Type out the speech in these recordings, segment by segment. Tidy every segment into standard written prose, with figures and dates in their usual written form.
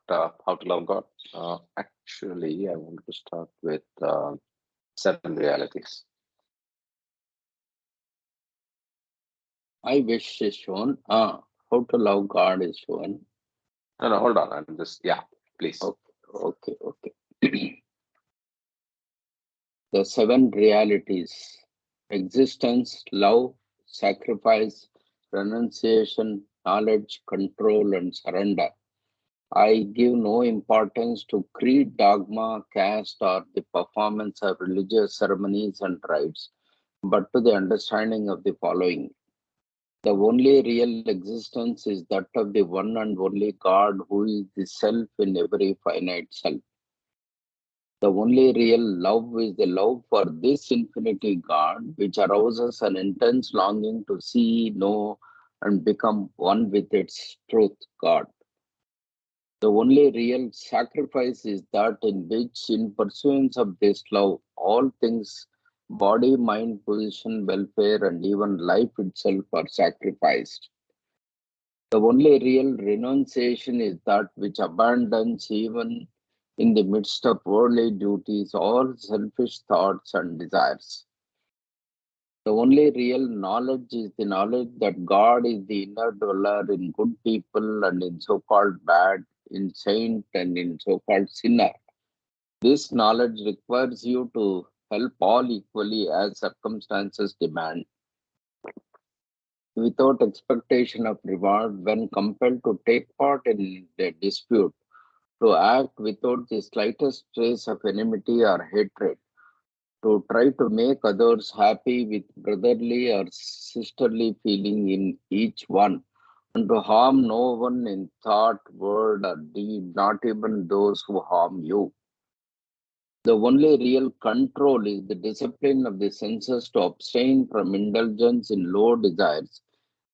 how to love God. Actually, I want to start with 7 realities. I wish is shown. How to love God is shown. No, no, hold on. I'm just, yeah, please. Okay. The 7 realities: existence, love, sacrifice, renunciation, knowledge, control, and surrender. I give no importance to creed, dogma, caste, or the performance of religious ceremonies and rites, but to the understanding of the following. The only real existence is that of the one and only God who is the self in every finite self. The only real love is the love for this infinity God, which arouses an intense longing to see, know, and become one with its truth, God. The only real sacrifice is that in which, in pursuance of this love, all things, body, mind, position, welfare, and even life itself are sacrificed. The only real renunciation is that which abandons, even in the midst of worldly duties, all selfish thoughts and desires. The only real knowledge is the knowledge that God is the inner dweller in good people and in so called bad, in saint and in so called sinner. This knowledge requires you to help all equally as circumstances demand, without expectation of reward when compelled to take part in a dispute, to act without the slightest trace of enmity or hatred, to try to make others happy with brotherly or sisterly feeling in each one, and to harm no one in thought, word, or deed, not even those who harm you. The only real control is the discipline of the senses to abstain from indulgence in low desires,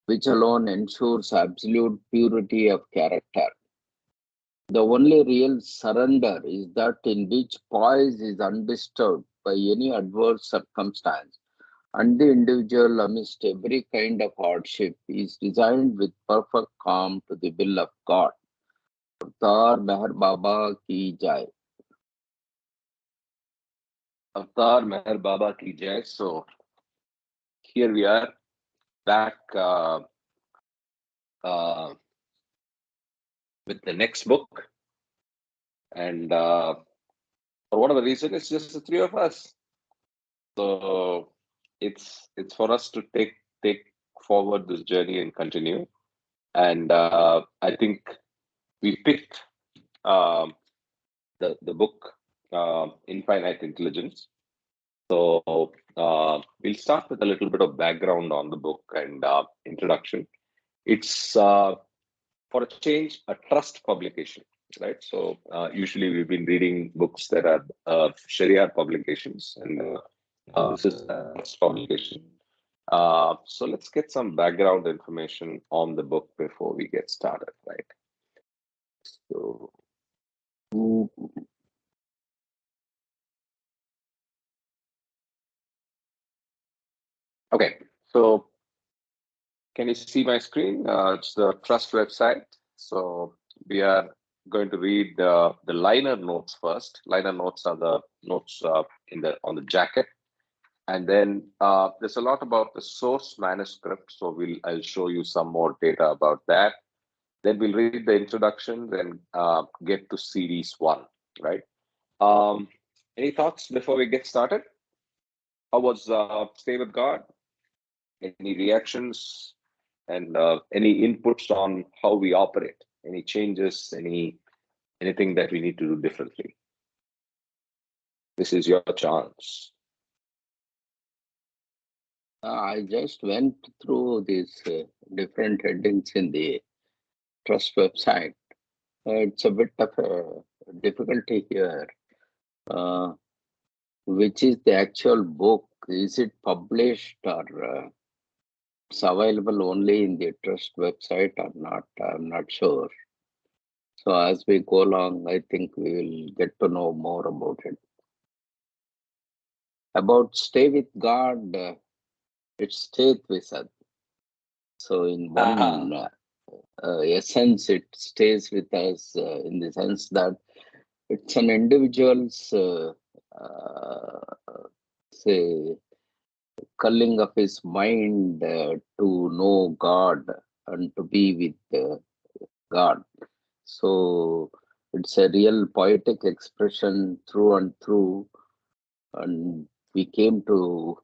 which alone ensures absolute purity of character. The only real surrender is that in which poise is undisturbed by any adverse circumstance, and the individual, amidst every kind of hardship, is resigned with perfect calm to the will of God. Avtar Meher Baba ki jai. Avtar Meher Baba ki jai. So here we are back uh, with the next book. And for whatever reason, it's just the three of us. So it's for us to take forward this journey and continue. And I think we picked um, the book Infinite Intelligence. So we'll start with a little bit of background on the book and introduction. It's for a change a trust publication, right? So usually we've been reading books that are Sharia publications, and this is a trust publication. So let's get some background information on the book before we get started, right? So, okay. So, can you see my screen? It's the trust website. So, we are going to read the liner notes first. Liner notes are the notes in the on the jacket, and then there's a lot about the source manuscript. So, I'll show you some more data about that. Then we'll read the introduction, then get to series one, right? Any thoughts before we get started? How was Stay with God? Any reactions and any inputs on how we operate? Any changes? Anything that we need to do differently? This is your chance. I just went through these different headings in the trust website. It's a bit of a difficulty here. Uh, which is the actual book? Is it published or it's available only in the trust website or not? I'm not sure. So as we go along, I think we will get to know more about it. About stay with God, it's stay with us. So in Aha. one essence, it stays with us in the sense that it's an individual's say culling of his mind to know God and to be with God. So it's a real poetic expression through and through, and we came to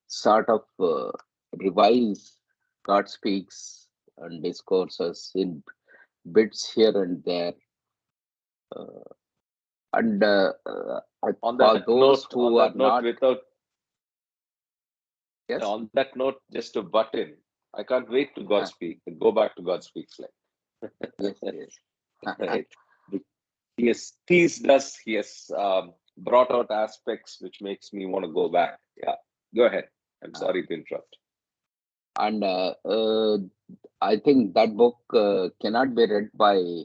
sort of revise God speaks and discourses in bits here and there. Uh, and for those On who are that note, not, without yes, on that note, just to butt in, I can't wait to uh, Godspeak. Go back to Godspeak yes, slide. yes. Right? He has teased us. He has brought out aspects which makes me want to go back. Yeah, go ahead. I'm Uh, sorry to interrupt. and I think that book cannot be read by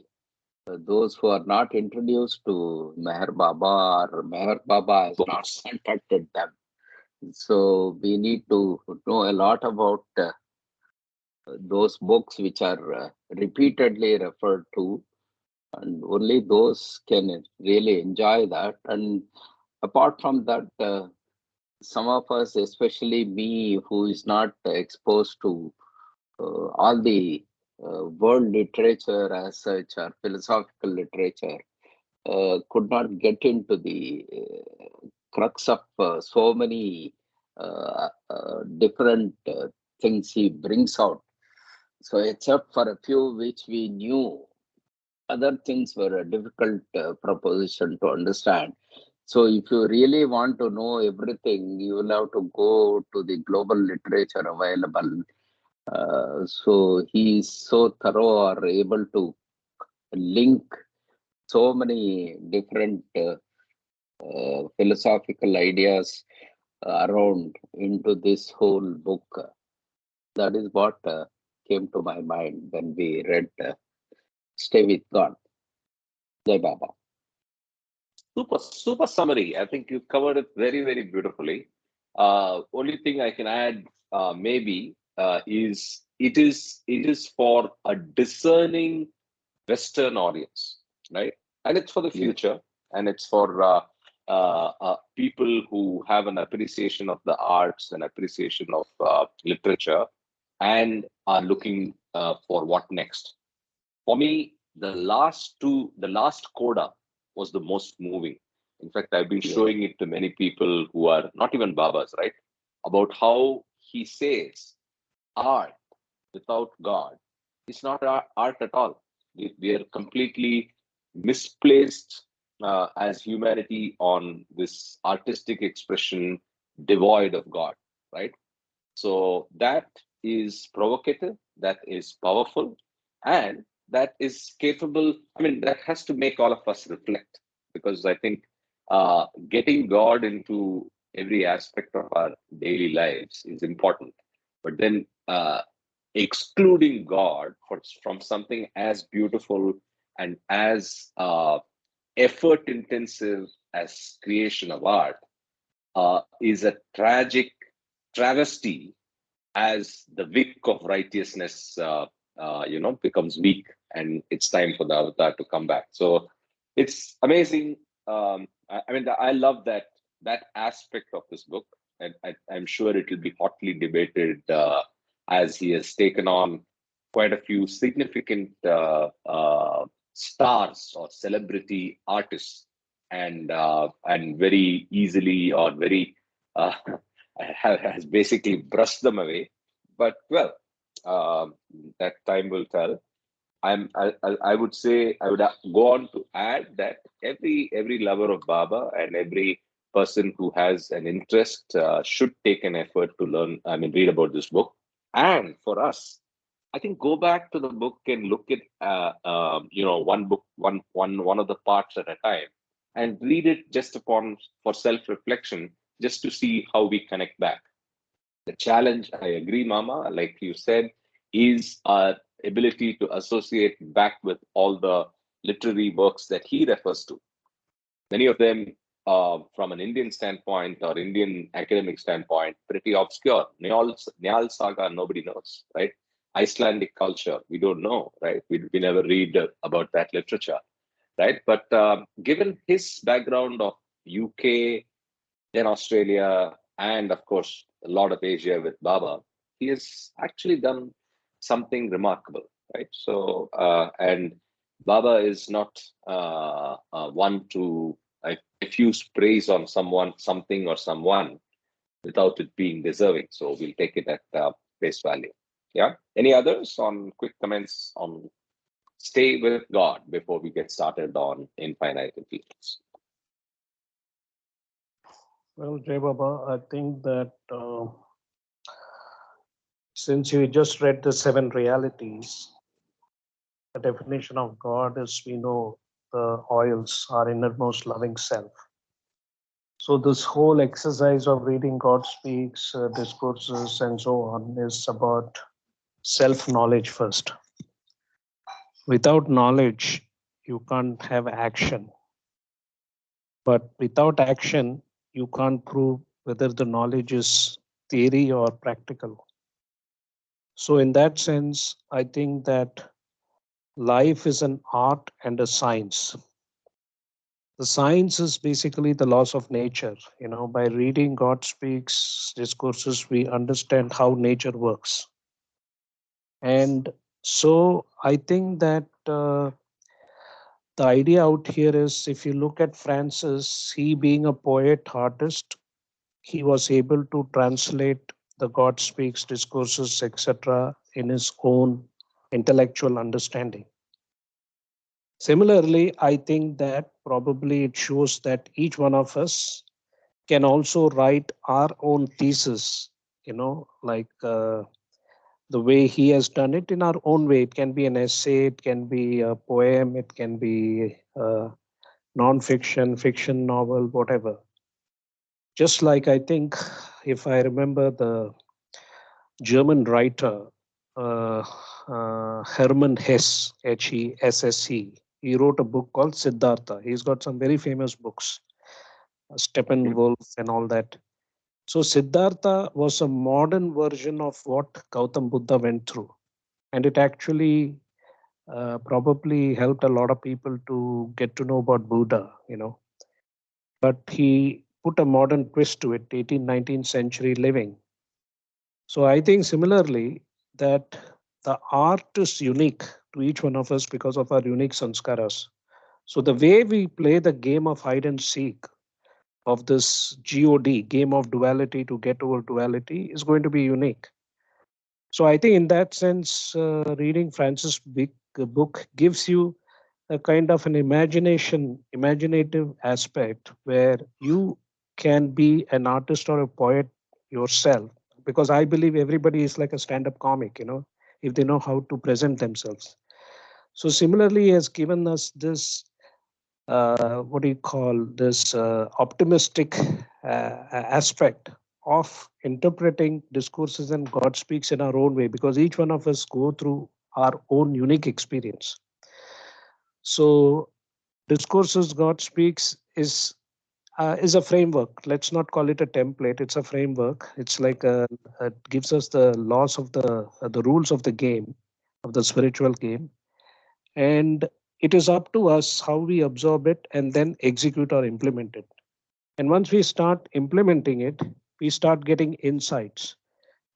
those who are not introduced to Meher Baba, or Meher Baba has not Books. contacted them. So we need to know a lot about those books which are repeatedly referred to, and only those can really enjoy that. And apart from that, some of us, especially me, who is not exposed to all the world literature as such or philosophical literature, could not get into the crux of so many different things he brings out. So, except for a few which we knew, other things were a difficult proposition to understand. So, if you really want to know everything, you will have to go to the global literature available. So, he is so thorough or able to link so many different philosophical ideas around into this whole book. That is what came to my mind when we read Stay with God. Jai Baba. Super summary. I think you covered it very, very beautifully. Only thing I can add, maybe, is it is for a discerning Western audience, right? And it's for the Yes, future, and it's for people who have an appreciation of the arts and appreciation of literature, and are looking for what next. For me, the last coda was the most moving. In fact, I've been yes, showing it to many people who are not even Babas, right? About how he says art without God is not art at all. We are completely misplaced as humanity on this artistic expression devoid of God, right? So that is provocative, that is powerful, and that is capable. I mean, that has to make all of us reflect, because I think getting God into every aspect of our daily lives is important. But then excluding God from something as beautiful and as effort intensive as creation of art is a tragic travesty, as the wick of righteousness becomes weak, and it's time for the avatar to come back. So it's amazing. I mean, I love that aspect of this book, and I'm sure it will be hotly debated, as he has taken on quite a few significant stars or celebrity artists, and very easily, or very uh, has basically brushed them away. But well, that time will tell. I would say, I would go on to add that every lover of Baba and every person who has an interest should take an effort to learn. I mean, read about this book. And for us, I think, go back to the book and look at one book, one of the parts at a time, and read it just upon for self reflection, just to see how we connect back. The challenge, I agree, Mama, like you said, is our ability to associate back with all the literary works that he refers to. Many of them, from an Indian standpoint or Indian academic standpoint, pretty obscure. Nyal Saga, nobody knows, right? Icelandic culture. We don't know, right? We never read about that literature, right? But given his background of UK, then Australia, and of course, a lot of Asia with Baba, he has actually done something remarkable, right? So, and Baba is not one to diffuse praise on someone, something, or someone without it being deserving. So we'll take it at face value. Yeah. Any others on quick comments on stay with God before we get started on infinite intelligence? Well, Jay Baba, I think that since you just read the seven realities, the definition of God is we know the oils, our innermost loving self. So, this whole exercise of reading God speaks, discourses, and so on is about self knowledge first. Without knowledge, you can't have action. But without action, you can't prove whether the knowledge is theory or practical. So, in that sense, I think that life is an art and a science. The science is basically the laws of nature. By reading God speaks discourses, we understand how nature works. And so I think that the idea out here is if you look at Francis, he being a poet, artist, he was able to translate the God speaks discourses, etc., in his own intellectual understanding. Similarly, I think that probably it shows that each one of us can also write our own thesis, like the way he has done it in our own way. It can be an essay, it can be a poem, it can be non-fiction, fiction, novel, whatever. Just like I think, if I remember the German writer, Hermann Hesse, Hesse, he wrote a book called Siddhartha. He's got some very famous books, Steppenwolf and all that. So Siddhartha was a modern version of what Gautam Buddha went through. And it actually probably helped a lot of people to get to know about Buddha. But he put a modern twist to it, 18th, 19th century living. So I think similarly that the art is unique to each one of us because of our unique sanskaras. So the way we play the game of hide and seek of this God, game of duality to get over duality, is going to be unique. So I think in that sense, reading Francis' big book gives you a kind of an imaginative aspect where you can be an artist or a poet yourself. Because I believe everybody is like a stand-up comic, if they know how to present themselves. So similarly, he has given us this what do you call this optimistic aspect of interpreting discourses, and God speaks in our own way, because each one of us go through our own unique experience. So discourses God speaks is a framework. Let's not call it a template. It's a framework. It's like it gives us the laws of the rules of the game, of the spiritual game, and it is up to us how we absorb it and then execute or implement it. And once we start implementing it, we start getting insights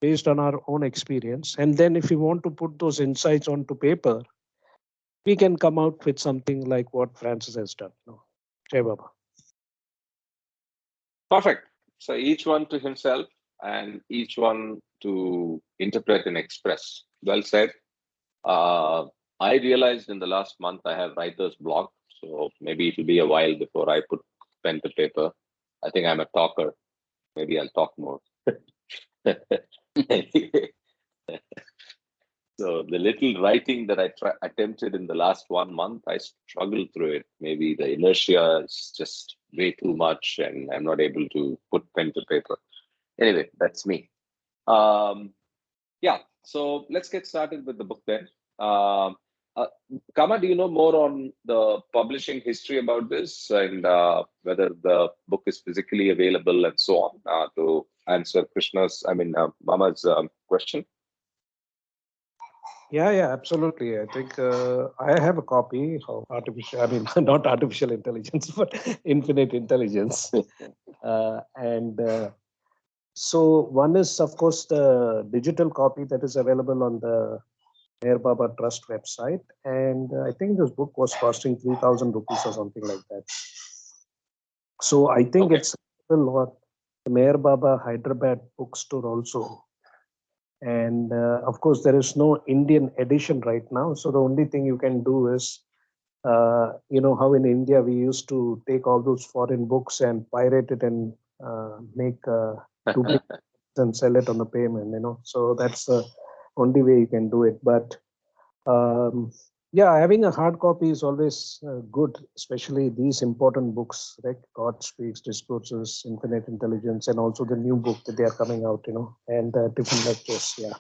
based on our own experience. And then if we want to put those insights onto paper, we can come out with something like what Francis has done. No? Jai Baba. Perfect. So each one to himself and each one to interpret and express. Well said. I realized in the last month I have writer's block, so maybe it will be a while before I put pen to paper. I think I'm a talker. Maybe I'll talk more. So the little writing that I attempted in the last 1 month, I struggled through it. Maybe the inertia is just way too much, and I'm not able to put pen to paper. Anyway, that's me. Yeah, so let's get started with the book then. Um, uh, Kama, do you know more on the publishing history about this, and whether the book is physically available and so on, to answer Mama's question? Yeah, absolutely. I think I have a copy of artificial, I mean, not artificial intelligence, but infinite intelligence. And so one is, of course, the digital copy that is available on the Mayor Baba Trust website. And I think this book was costing 3,000 rupees or something like that. So I think Okay. it's available on the Mayor Baba Hyderabad bookstore also. And of course, there is no Indian edition right now. So the only thing you can do is, you know, how in India we used to take all those foreign books and pirate it and make duplicates and sell it on the payment, you know. So that's the only way you can do it. But um, yeah, having a hard copy is always good, especially these important books, like God Speaks, Discourses, Infinite Intelligence, and also the new book that they are coming out, you know, and different lectures. Yeah.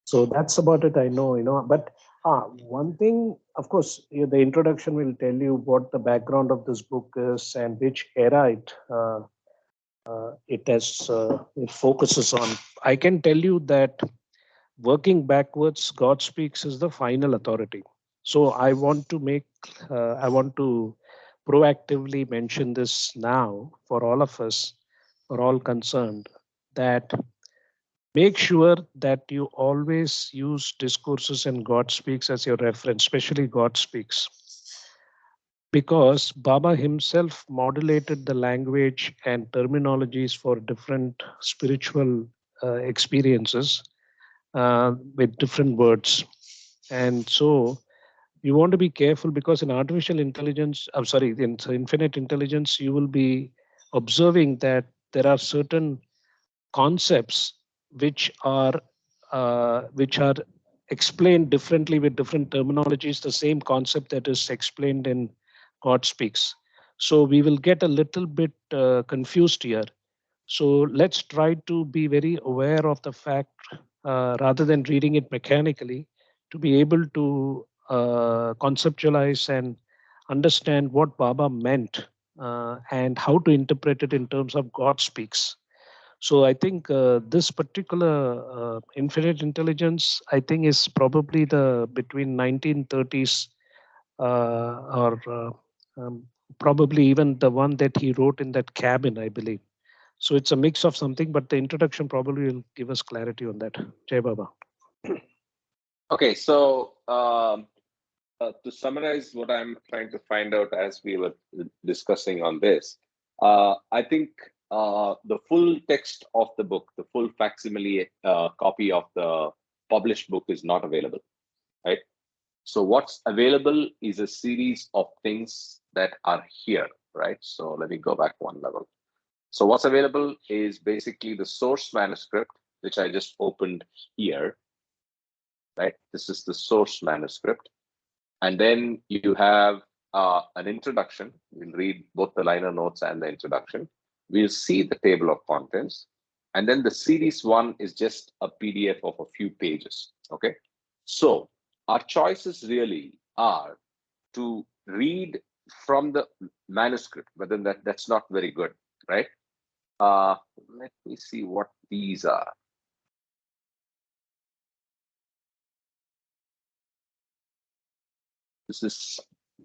So that's about it. I know, you know, but one thing, of course, the introduction will tell you what the background of this book is and which era it focuses on. I can tell you that working backwards, God Speaks is the final authority. So I want to proactively mention this now for all of us, for all concerned, that make sure that you always use Discourses and God Speaks as your reference, especially God Speaks, because Baba himself modulated the language and terminologies for different spiritual experiences with different words. And so you want to be careful, because in artificial intelligence, I'm sorry, in infinite intelligence, you will be observing that there are certain concepts which are explained differently with different terminologies, the same concept that is explained in God Speaks. So we will get a little bit confused here. So let's try to be very aware of the fact, rather than reading it mechanically, to be able to conceptualize and understand what Baba meant, and how to interpret it in terms of God Speaks. So I think this particular infinite intelligence, I think, is probably the between 1930s, or probably even the one that he wrote in that cabin, I believe. So it's a mix of something, but the introduction probably will give us clarity on that. Jai Baba. Okay, so to summarize what I'm trying to find out as we were discussing on this, I think the full text of the book, the full facsimile copy of the published book is not available, right? So what's available is a series of things that are here, right? So let me go back one level. So what's available is basically the source manuscript, which I just opened here, right? This is the source manuscript. And then you have an introduction. We'll read both the liner notes and the introduction. We'll see the table of contents. And then the series one is just a PDF of a few pages, okay? So our choices really are to read from the manuscript, but then that's not very good, right? Let me see what these are.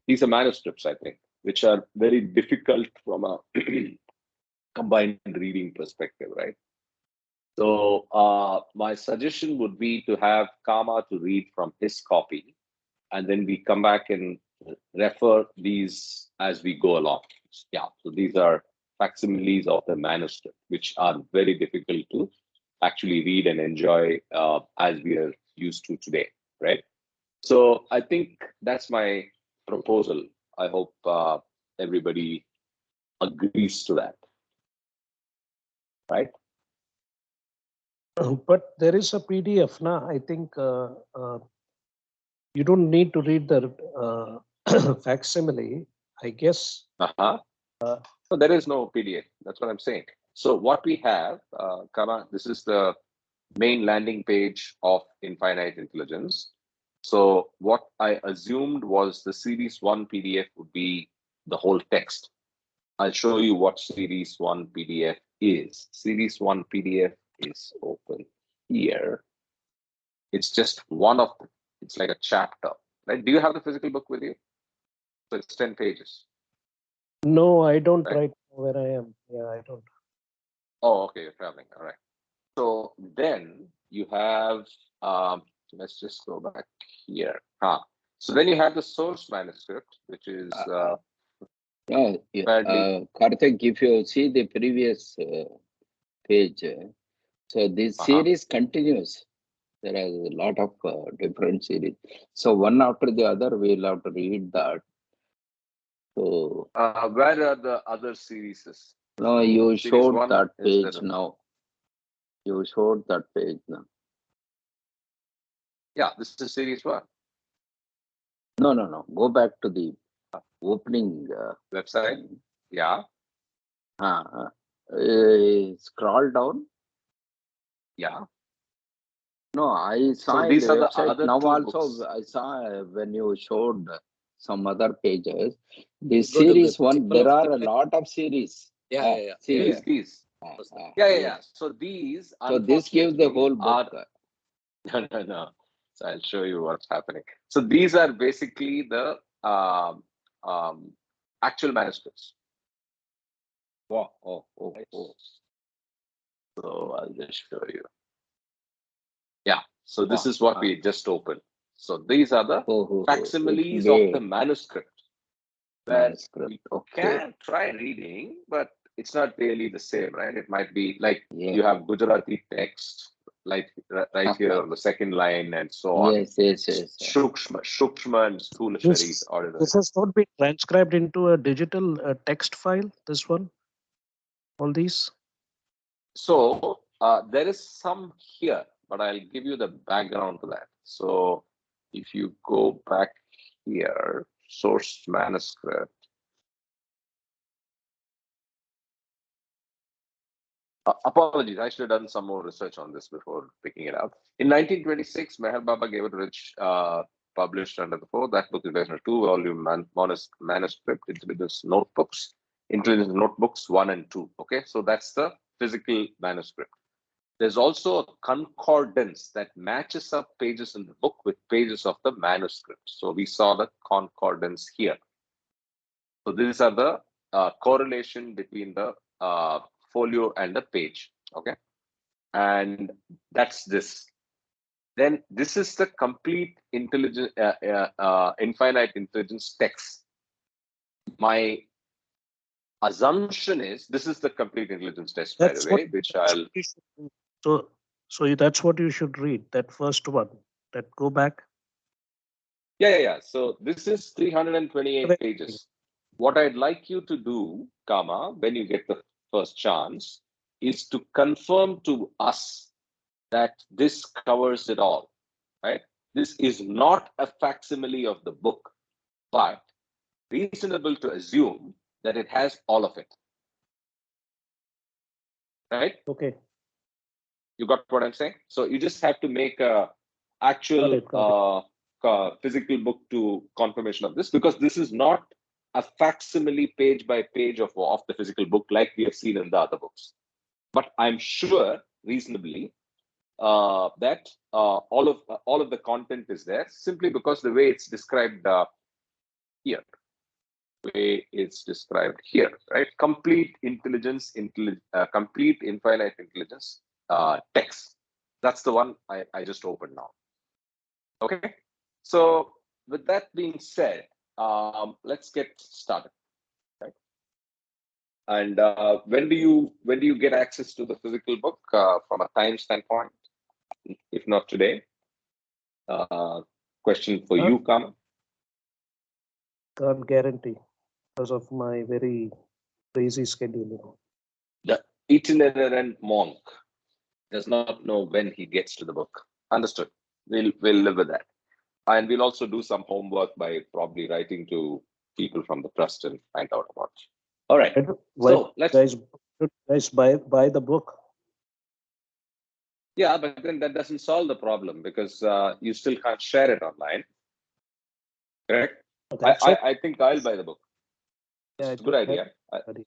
These are manuscripts, I think, which are very difficult from a combined reading perspective, right? So my suggestion would be to have Kama to read from his copy, and then we come back and refer these as we go along. Yeah, so these are facsimiles of the manuscript, which are very difficult to actually read and enjoy as we are used to today, right? So I think that's my proposal. I hope everybody agrees to that, right? But there is a PDF now. I think you don't need to read the facsimile, I guess. Uh-huh. So there is no PDF. That's what I'm saying. So what we have, Kama, this is the main landing page of Infinite Intelligence. So what I assumed was the series one PDF would be the whole text. I'll show you what series one PDF is. Series one PDF is open here. It's just one of them. It's like a chapter, right? Do you have the physical book with you? So it's 10 pages. No, I don't Right. right now where I am. Yeah, I don't. Oh, okay, you're traveling. All right. So then you have, let's just go back here. So then you have the source manuscript, which is Yeah, badly. Karthik, if you see the previous page, so this series continues. There are a lot of different series. So one after the other, we'll have to read that. So Where are the other series? no, So you series showed one that is page the, now. You showed that page now. yeah, this is series one. No. Go back to the opening Website. Yeah. Scroll down. Yeah. No, I saw So in the these are the website. other Now two also books. I saw when you showed some other pages. The You go to the series one, table there of are a contents. lot of series. Yeah, yeah, yeah. Series. These. Yeah. Yes. So these, So this gives the unfortunately, whole book. are no. So I'll show you what's happening. So these are basically the actual manuscripts. Wow. Right? So I'll just show you. Yeah. So this Wow. is what we just opened. So these are the facsimiles of the Great manuscript, where manuscript. you Okay. can try reading, but it's not really the same, right? It might be like Yeah. you have Gujarati text, like right here on the second line, and so on. Yes. Shukshma and Sthula Sharit This order. this has not been transcribed into a digital text file. This one, all these. So there is some here, but I'll give you the background to that. So if you go back here, source manuscript. Apologies, I should have done some more research on this before picking it up. In 1926, Meher Baba gave it rich, published under the four. That book is based on a two-volume manuscript, Intelligence Notebooks 1 and 2. Okay, so that's the physical manuscript. There's also a concordance that matches up pages in the book with pages of the manuscript. So we saw the concordance here. So these are the correlation between the folio and the page. Okay, and that's this. Then this is the complete infinite intelligence text. My assumption is this is the complete intelligence test, by the That's what. way, which That's I'll. what you should read. So that's what you should read. That first one. That go back. Yeah. So this is 328 pages. What I'd like you to do, Kama, when you get the first chance, is to confirm to us that this covers it all, right? This is not a facsimile of the book, but reasonable to assume that it has all of it, right? Okay. You got what I'm saying? So you just have to make a actual Got it. physical book to confirmation of this, because this is not a facsimile page by page of the physical book like we have seen in the other books. But I'm sure reasonably that all of the content is there, simply because the way it's described here, right? Complete intelligence, complete infinite intelligence text. That's the one I just opened now. Okay. So with that being said, let's get started. Right? And when do you get access to the physical book from a time standpoint? If not today, question for you, Kama. Can't guarantee because of my very crazy schedule. The itinerant monk does not know when he gets to the book. Understood. We'll live with that, and we'll also do some homework by probably writing to people from the trust and find out about it. All right. So let's. Guys buy the book. Yeah, but then that doesn't solve the problem, because you still can't share it online. Correct? I think I'll buy the book. Yeah, It's a good idea. buddy.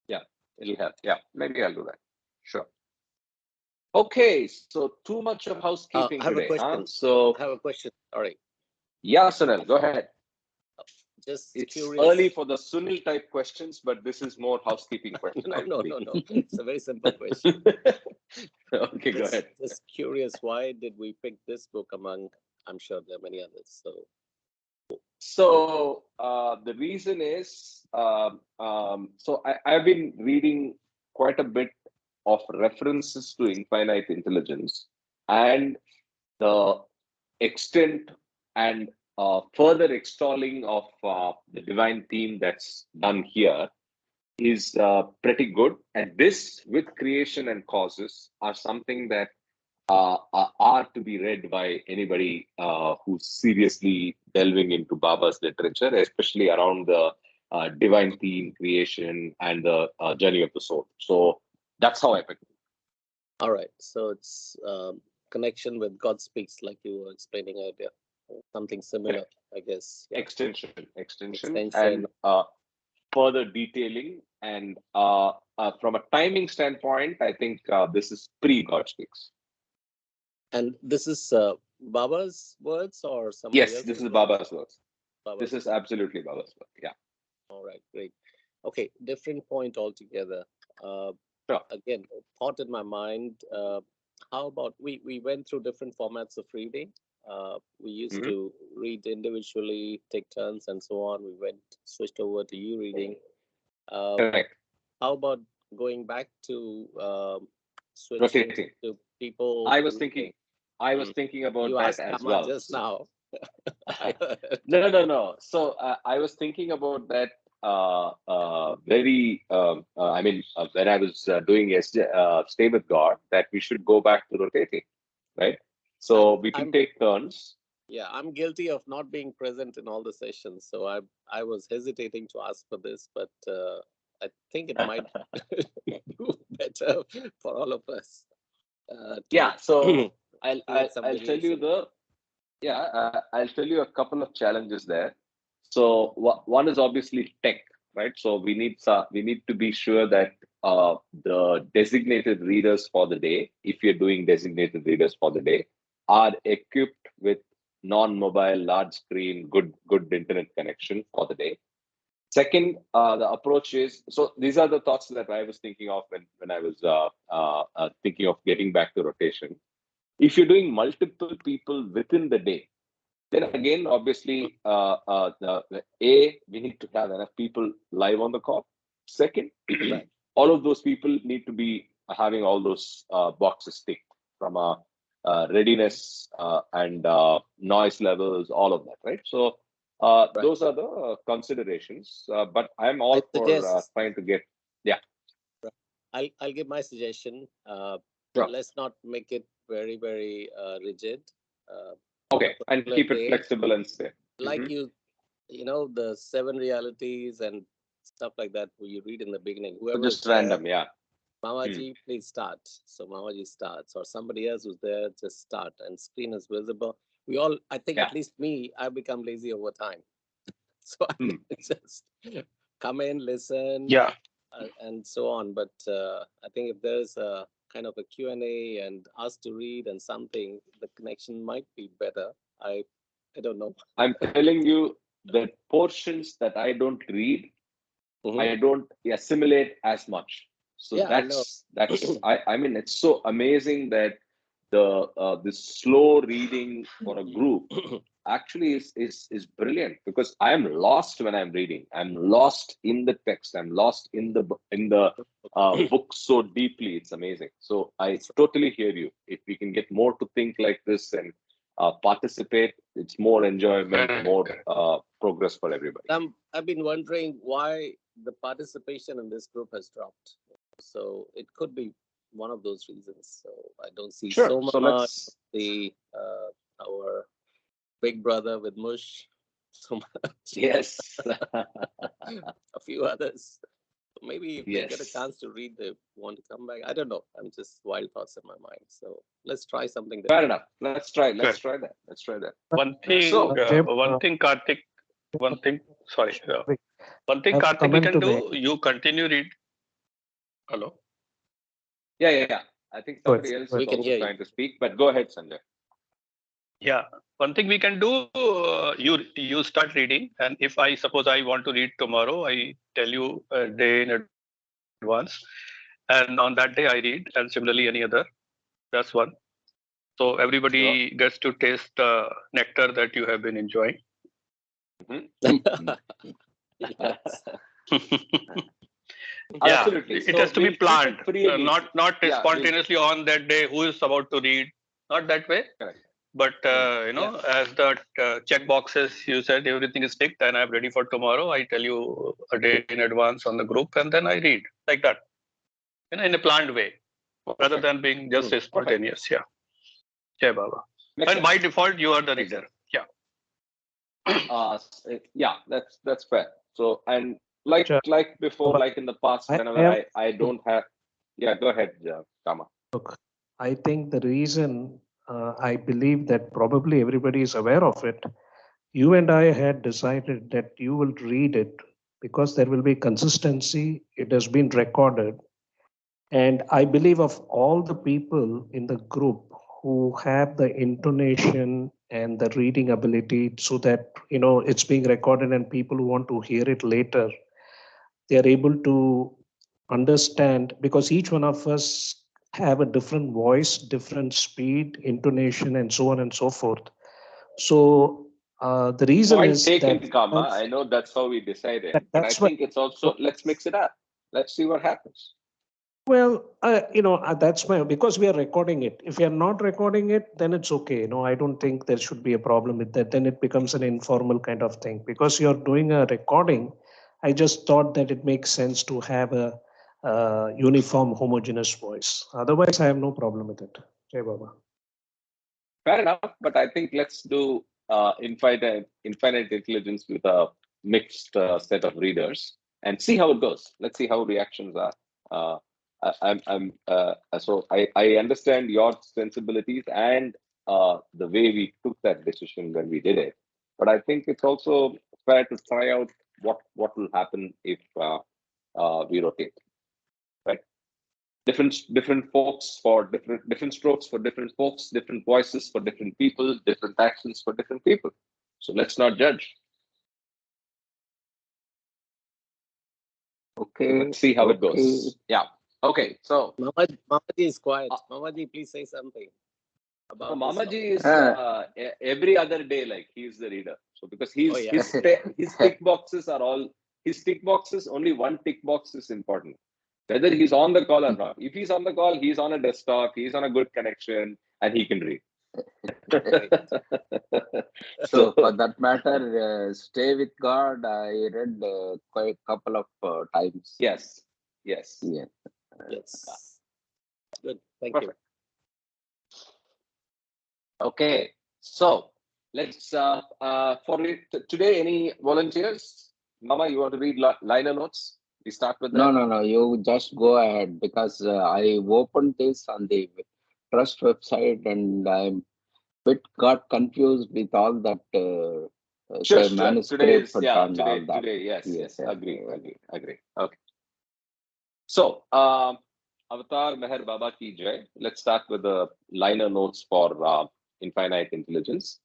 Yeah, it'll help. Yeah, maybe I'll do that. Sure. Okay, so too much of housekeeping I have a today, huh? question. So I have a question. Sorry. yeah, Sunil, go ahead. Just It's curious. early for the Sunil type questions, but this is more housekeeping questions. No. It's a very simple question. Okay, go ahead. Just curious, why did we pick this book among, I'm sure there are many others. So the reason is, I've been reading quite a bit of references to infinite intelligence and the extent and further extolling of the divine theme that's done here is pretty good. And this, with creation and causes, are something that are to be read by anybody who's seriously delving into Baba's literature, especially around the divine theme, creation, and the journey of the soul. So that's how I picked it. All right. So it's connection with God speaks, like you were explaining earlier. Something similar, I guess. Yeah. Extension, Extension. and further detailing. And from a timing standpoint, I think this is pre-God speaks. And this is Baba's words or somebody Yes, else's this is words? Baba's words. Baba's This is absolutely Baba's work. Yeah. All right, great. Okay, different point altogether. Sure. Again, thought in my mind. How about we went through different formats of reading. We used to read individually, take turns, and so on. We switched over to you reading. Correct. How about going back to switching Rotating. to people? I was thinking about You that asked as Kama well. just now. No. So I was thinking about that very. I mean, when I was doing Stay with God, that we should go back to rotating, right? So we can take turns. Yeah, I'm guilty of not being present in all the sessions, so I was hesitating to ask for this, but I think it might do better for all of us. Yeah. So I'll some I'll tell you variation. I'll tell you a couple of challenges there. So one is obviously tech, right? So we need to be sure that the designated readers for the day, if you're doing designated readers for the day, are equipped with non-mobile, large screen, good internet connection for the day. Second, the approach is, so these are the thoughts that I was thinking of when I was thinking of getting back to rotation. If you're doing multiple people within the day, then again, obviously, we need to have enough people live on the call. Second, all of those people need to be having all those boxes ticked from a readiness and noise levels, all of that, right? So those are the considerations. But I'm all for trying to get, yeah. I'll give my suggestion. Sure. Let's not make it very, very rigid. Okay, and keep it flexible and safe. Like you know, the 7 realities and stuff like that, where you read in the beginning. Whoever just random, there, yeah. Mamaji, please start. So Mamaji starts, or somebody else who's there, just start, and screen is visible. We all, I think, at least me, I've become lazy over time. So I just come in, listen, and so on. But I think if there's a kind of a Q&A and ask to read and something, the connection might be better. I don't know. I'm telling you, the portions that I don't read, I don't assimilate as much. So that's I mean, it's so amazing that this slow reading for a group actually is brilliant, because I am lost when I'm reading. I'm lost in the text. I'm lost in the book so deeply. It's amazing. So I totally hear you. If we can get more to think like this and participate, it's more enjoyment, more progress for everybody. I've been wondering why the participation in this group has dropped. So it could be one of those reasons. So I don't see so much the our big brother with Mush, so much. Yes. A few others. So maybe if they get a chance to read, they want to come back. I don't know. I'm just wild thoughts in my mind. So let's try something. Fair enough. Let's try that. One thing, Karthik. One thing. Sorry. One thing, Karthik, you can do. You continue read. Hello. Yeah. I think somebody else We is can also hear you. trying to speak, but go ahead, Sanjay. Yeah, one thing we can do, you start reading, and if I suppose I want to read tomorrow, I tell you a day in advance, and on that day I read, and similarly any other. That's one. So everybody Sure. gets to taste the nectar that you have been enjoying. Yes. Yeah, Absolutely. it So has to be we'll keep planned, it free and easy. not Yeah, we'll spontaneously on that day. Who is about to read? Not that way. correct. But Yeah. as the check boxes, you said everything is ticked, and I'm ready for tomorrow. I tell you a day in advance on the group, and then I read like that, in a planned way, rather Perfect. than being just Perfect. spontaneous. Yeah, Jai Baba. Makes And by sense. default, you are the Makes reader. sense. Yeah. Yeah, that's fair. So, and like before, But like in the past, I whenever am I don't have, yeah, go ahead, Kama. look. I think the reason I believe that probably everybody is aware of it. You and I had decided that you will read it because there will be consistency. It has been recorded. And I believe of all the people in the group who have the intonation and the reading ability so that, it's being recorded and people who want to hear it later, they are able to understand because each one of us have a different voice, different speed, intonation, and so on and so forth. So the reason Point is taken, that Kama. I know that's how we decided, but I that's why. think it's also let's mix it up. Let's see what happens. Well, that's my because we are recording it. If we are not recording it, then it's okay. I don't think there should be a problem with that. Then it becomes an informal kind of thing. Because you're doing a recording, I just thought that it makes sense to have a, uniform, homogeneous voice. Otherwise, I have no problem with it. Jai Baba. Fair enough, but I think let's do infinite intelligence with a mixed set of readers and see how it goes. Let's see how reactions are. Uh, I understand your sensibilities and the way we took that decision when we did it, but I think it's also fair to try out what will happen if we rotate, right? Different folks for different strokes for different folks, different voices for different people, different accents for different people. So let's not judge. Okay, Let's see how it okay. goes. Yeah. Okay. So Mamaji is quiet. Mamaji, please say something about this Mamaji is every other day like he's the reader. So because Oh, yeah. his tick boxes are all his tick boxes. Only one tick box is important. Whether he's on the call or not. If he's on the call, he's on a desktop, he's on a good connection, and he can read. So for that matter, Stay with God, I read quite a couple of times. Yes. Yes. Yeah. Yes. Good. Thank Perfect. Okay. So let's for today. Any volunteers? Mama, you want to read liner notes? We start with that. No. You just go ahead because I opened this on the trust website and I'm bit got confused with all that say Sure. manuscript and all that. Today. Yes. Yes. Agree. Okay. So, Avatar Meher Baba ki jai. Let's start with the liner notes for infinite intelligence.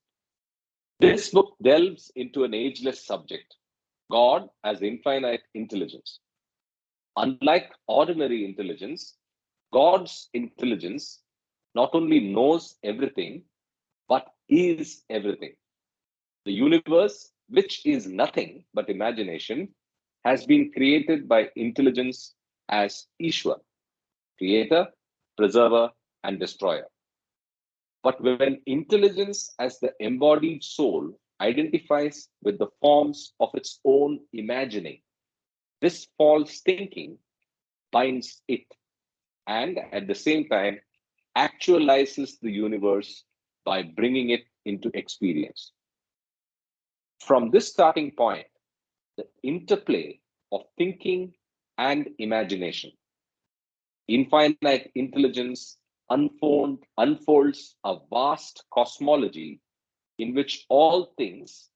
This book delves into an ageless subject, God as infinite intelligence. Unlike ordinary intelligence, God's intelligence not only knows everything, but is everything. The universe, which is nothing but imagination, has been created by intelligence as Ishwar, creator, preserver, and destroyer. But when intelligence as the embodied soul identifies with the forms of its own imagining, this false thinking binds it and at the same time actualizes the universe by bringing it into experience. From this starting point, the interplay of thinking and imagination, infinite intelligence unfolds a vast cosmology in which all things,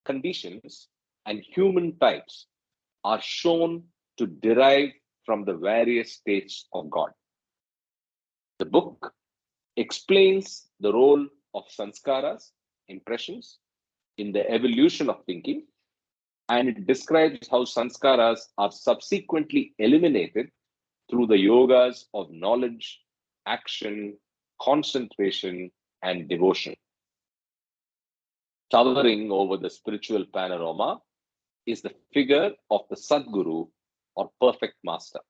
conditions, and human types are shown to derive from the various states of God. The book explains the role of sanskaras, impressions, in the evolution of thinking, and it describes how sanskaras are subsequently eliminated through the yogas of knowledge, action, concentration, and devotion. Towering over the spiritual panorama is the figure of the Sadguru or perfect master.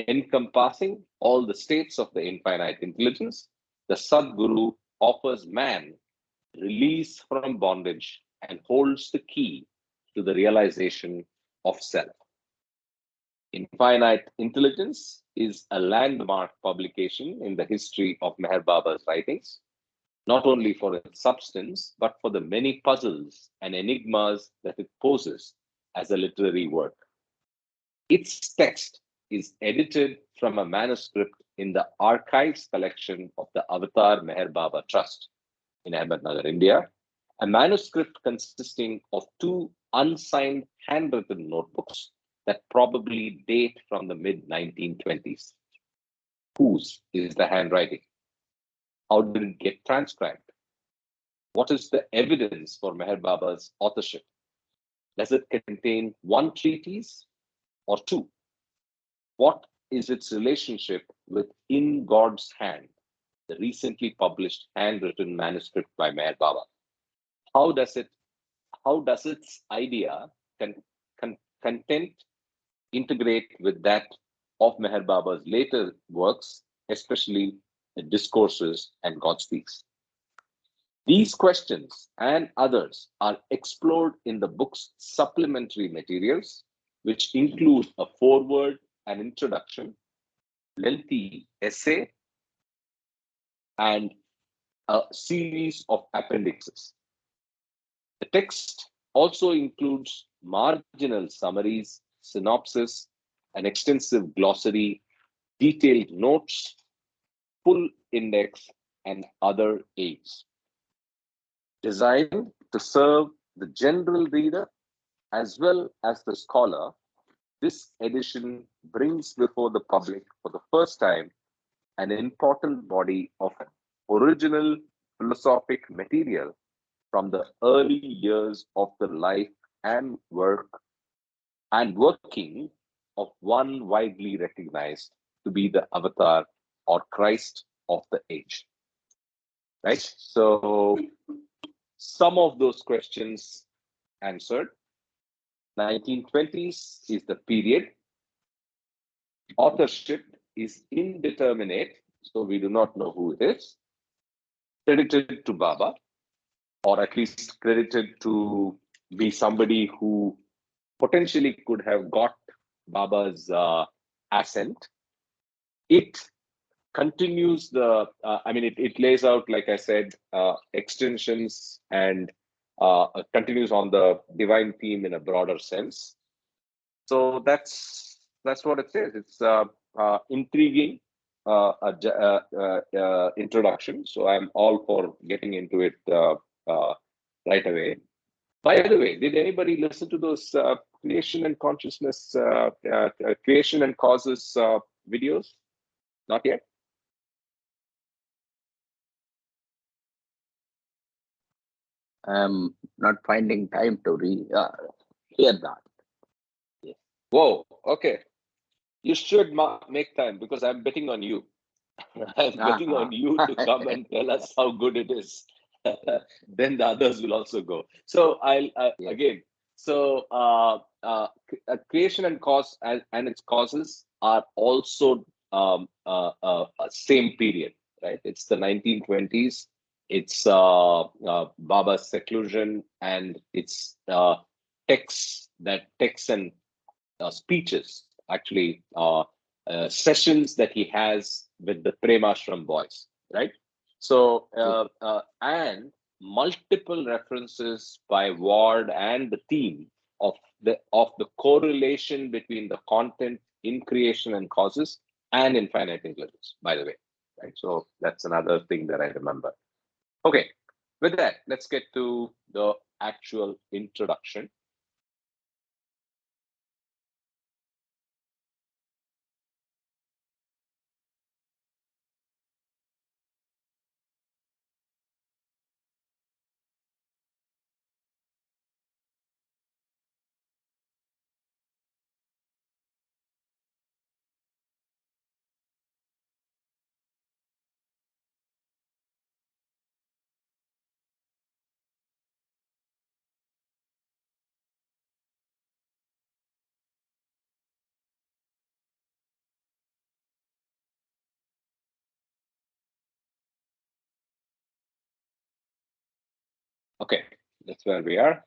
Encompassing all the states of the infinite intelligence, the Sadguru offers man release from bondage and holds the key to the realization of self. Infinite Intelligence is a landmark publication in the history of Meher Baba's writings, not only for its substance, but for the many puzzles and enigmas that it poses as a literary work. Its text is edited from a manuscript in the archives collection of the Avatar Meher Baba Trust in Ahmednagar, India, a manuscript consisting of two unsigned handwritten notebooks that probably date from the mid 1920s. Whose is the handwriting? How did it get transcribed? What is the evidence for Meher Baba's authorship? Does it contain one treatise or two? What is its relationship with In God's Hand, the recently published handwritten manuscript by Meher Baba? How does its idea content integrate with that of Meher Baba's later works, especially the discourses and God Speaks? These questions and others are explored in the book's supplementary materials, which include a foreword, an introduction, lengthy essay, and a series of appendixes. The text also includes marginal summaries, synopsis, an extensive glossary, detailed notes, full index, and other aids. Designed to serve the general reader as well as the scholar, this edition brings before the public for the first time an important body of original philosophic material from the early years of the life and working of one widely recognized to be the avatar or Christ of the age. Right? So some of those questions answered. 1920s is the period. Authorship is indeterminate, so we do not know who it is. Credited to Baba, or at least credited to be somebody who potentially could have got Baba's assent. It continues it lays out, like I said, extensions and continues on the divine theme in a broader sense. So that's what it says. It's intriguing introduction. So I'm all for getting into it right away. By the way, did anybody listen to those creation and consciousness, creation and causes videos? Not yet. I'm not finding time to hear that. Yes. Whoa. Okay. You should make time because I'm betting on you. I'm betting on you to come and tell us how good it is. Then the others will also go. So I'll Yeah. again. So creation and cause and its causes are also same period, right? It's the 1920s. It's Baba's seclusion and its texts and speeches, actually sessions that he has with the Premashram boys, right? So and multiple references by Ward and the theme of the correlation between the content in creation and causes and infinite intelligence, by the way, right? So that's another thing that I remember. Okay, with that, let's get to the actual introduction. Okay, that's where we are.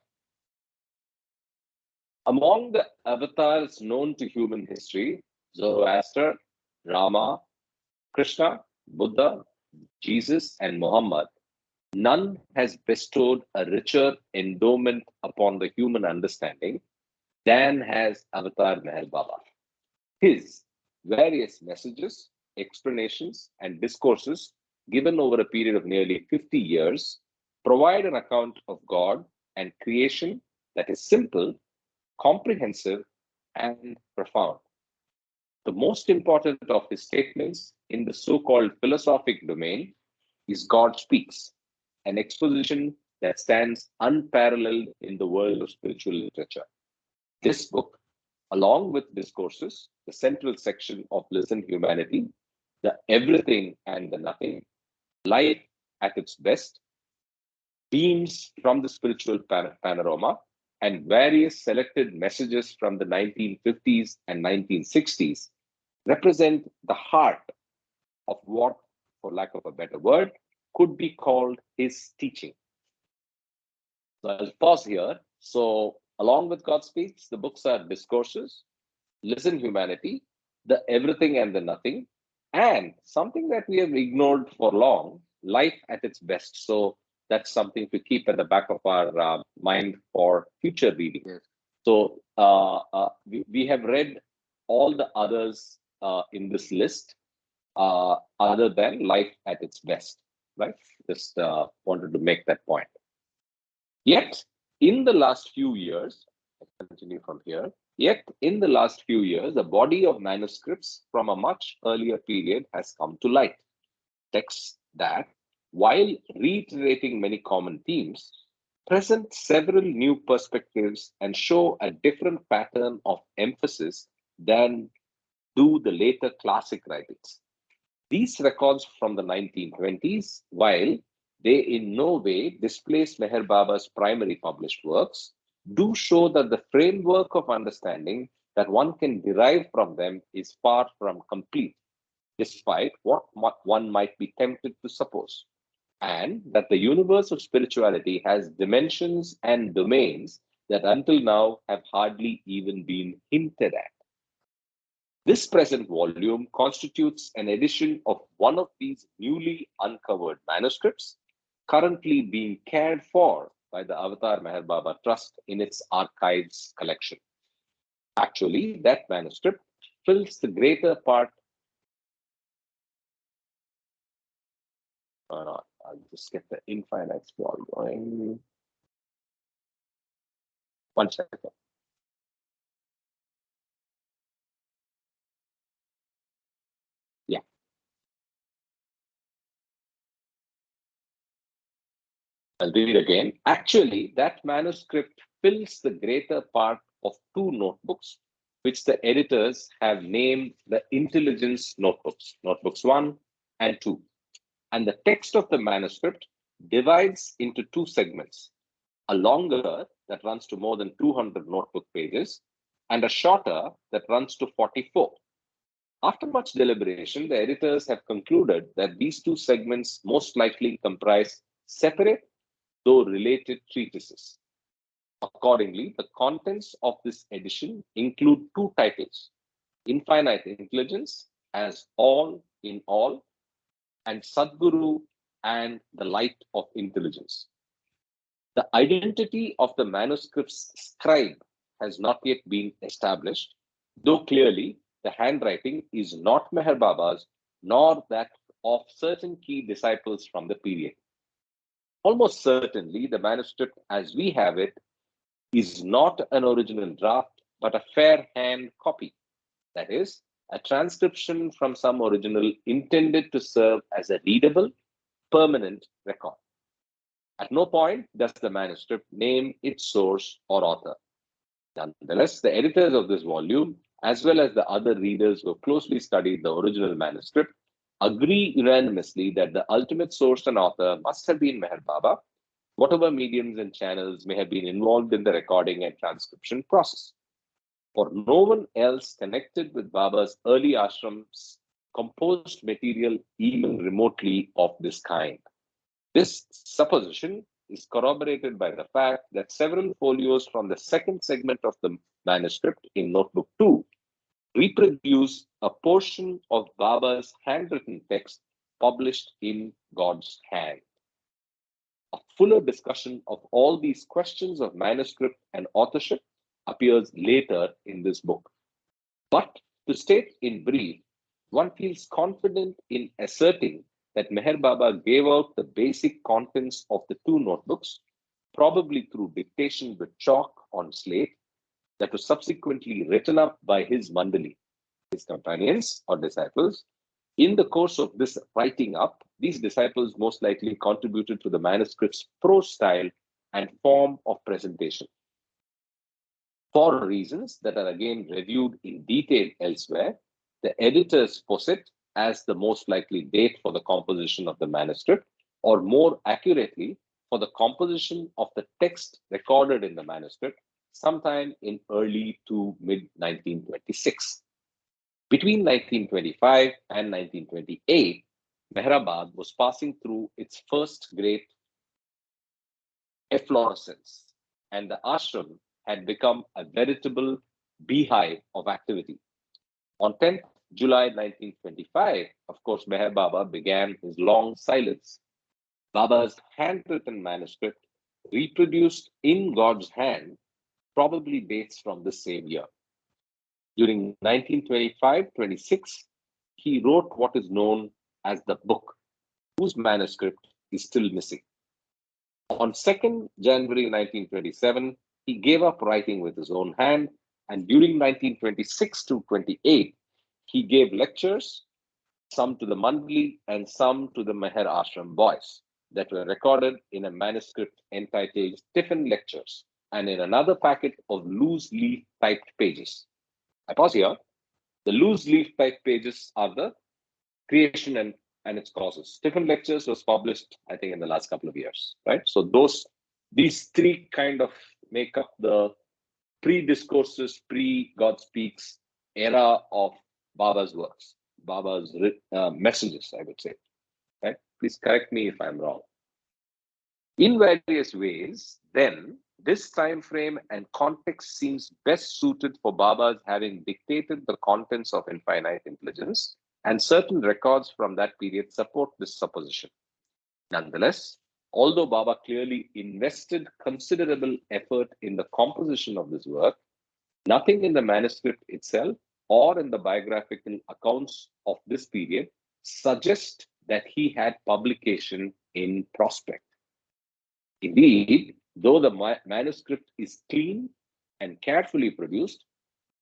Among the avatars known to human history, Zoroaster, Rama, Krishna, Buddha, Jesus, and Muhammad, none has bestowed a richer endowment upon the human understanding than has Avatar Meher Baba. His various messages, explanations, and discourses given over a period of nearly 50 years provide an account of God and creation that is simple, comprehensive, and profound. The most important of his statements in the so called philosophic domain is God Speaks, an exposition that stands unparalleled in the world of spiritual literature. This book, along with discourses, the central section of Listen Humanity, the everything and the nothing, life at its best, beams from the spiritual panorama, and various selected messages from the 1950s and 1960s represent the heart of what, for lack of a better word, could be called his teaching. So I'll pause here. So, along with God Speaks, the books are discourses, Listen Humanity, the everything and the nothing, and something that we have ignored for long, life at its best. So that's something to keep at the back of our mind for future reading. Yes. So we have read all the others in this list other than life at its best, right? Just wanted to make that point. Yet, in the last few years, I continue from here. Yet, in the last few years, a body of manuscripts from a much earlier period has come to light. Texts that, while reiterating many common themes, present several new perspectives and show a different pattern of emphasis than do the later classic writings. These records from the 1920s, while they in no way displace Meher Baba's primary published works, do show that the framework of understanding that one can derive from them is far from complete, despite what one might be tempted to suppose, and that the universe of spirituality has dimensions and domains that until now have hardly even been hinted at. This present volume constitutes an edition of one of these newly uncovered manuscripts, currently being cared for by the Avatar Meher Baba Trust in its archives collection. Actually, that manuscript fills the greater part. I'll just get the infinite scroll going. One second. Yeah. I'll read it again. Actually, that manuscript fills the greater part of two notebooks, which the editors have named the Intelligence Notebooks, Notebooks 1 and 2. And the text of the manuscript divides into two segments, a longer that runs to more than 200 notebook pages, and a shorter that runs to 44. After much deliberation, the editors have concluded that these two segments most likely comprise separate, though related treatises. Accordingly, the contents of this edition include two titles: Infinite Intelligence as All in All, and Sadguru and the Light of Intelligence. The identity of the manuscript's scribe has not yet been established, though clearly the handwriting is not Meher Baba's nor that of certain key disciples from the period. Almost certainly, the manuscript as we have it is not an original draft, but a fair hand copy. That is, a transcription from some original intended to serve as a readable, permanent record. At no point does the manuscript name its source or author. Nonetheless, the editors of this volume, as well as the other readers who have closely studied the original manuscript, agree unanimously that the ultimate source and author must have been Meher Baba, whatever mediums and channels may have been involved in the recording and transcription process. For no one else connected with Baba's early ashrams composed material even remotely of this kind. This supposition is corroborated by the fact that several folios from the second segment of the manuscript in Notebook 2 reproduce a portion of Baba's handwritten text published in God's hand. A fuller discussion of all these questions of manuscript and authorship appears later in this book. But to state in brief, one feels confident in asserting that Meher Baba gave out the basic contents of the two notebooks, probably through dictation with chalk on slate, that was subsequently written up by his mandali, his companions or disciples. In the course of this writing up, these disciples most likely contributed to the manuscript's prose style and form of presentation. For reasons that are again reviewed in detail elsewhere, the editors posit as the most likely date for the composition of the manuscript, or more accurately, for the composition of the text recorded in the manuscript sometime in early to mid 1926. Between 1925 and 1928, Mehrabad was passing through its first great efflorescence, and the ashram had become a veritable beehive of activity. On 10th July 1925, of course, Meher Baba began his long silence. Baba's handwritten manuscript, reproduced in God's hand, probably dates from the same year. During 1925-26, he wrote what is known as the book, whose manuscript is still missing. On 2nd January 1927, he gave up writing with his own hand, and during 1926 to 28, he gave lectures, some to the Mandali and some to the Meher Ashram boys, that were recorded in a manuscript entitled Tiffin Lectures and in another packet of loose leaf typed pages. I pause here. The loose leaf typed pages are the creation and its causes. Tiffin Lectures was published, I think, in the last couple of years, right? So these three kind of make up the pre-discourses, pre-God Speaks era of Baba's works, Baba's messages, I would say. Right? Please correct me if I'm wrong. In various ways, then, this time frame and context seems best suited for Baba's having dictated the contents of Infinite Intelligence, and certain records from that period support this supposition. Nonetheless, although Baba clearly invested considerable effort in the composition of this work, nothing in the manuscript itself or in the biographical accounts of this period suggest that he had publication in prospect. Indeed, though the manuscript is clean and carefully produced,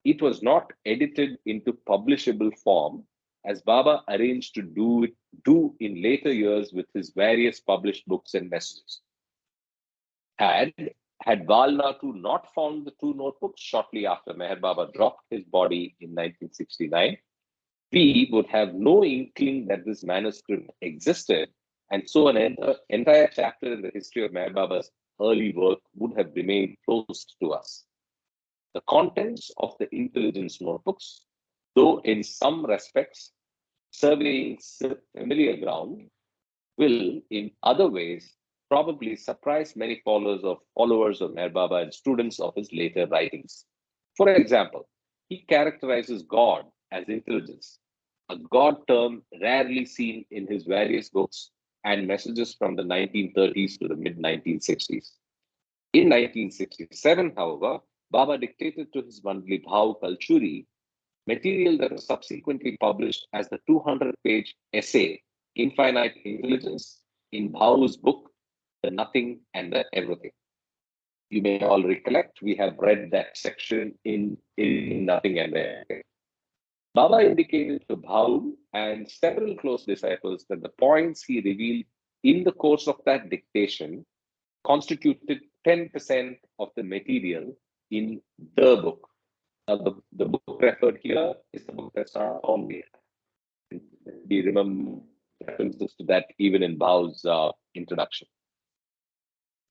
it was not edited into publishable form, as Baba arranged to do in later years with his various published books and messages. Had Valnatu not found the two notebooks shortly after Meher Baba dropped his body in 1969, we would have no inkling that this manuscript existed, and so an entire chapter in the history of Meher Baba's early work would have remained closed to us. The contents of the intelligence notebooks, though in some respects surveying familiar ground, will in other ways probably surprise many followers of Meher Baba and students of his later writings. For example, he characterizes God as intelligence, a God term rarely seen in his various books and messages from the 1930s to the mid-1960s. In 1967, however, Baba dictated to his Mandali Bhav Kalchuri material that was subsequently published as the 200-page essay, Infinite Intelligence, in Bhav's book, The Nothing and the Everything. You may all recollect, we have read that section in Nothing and Everything. Baba indicated to Bhav and several close disciples that the points he revealed in the course of that dictation constituted 10% of the material in the book. Now, the book referred here is the book that's not found here. We remember references to that even in Bhav's introduction.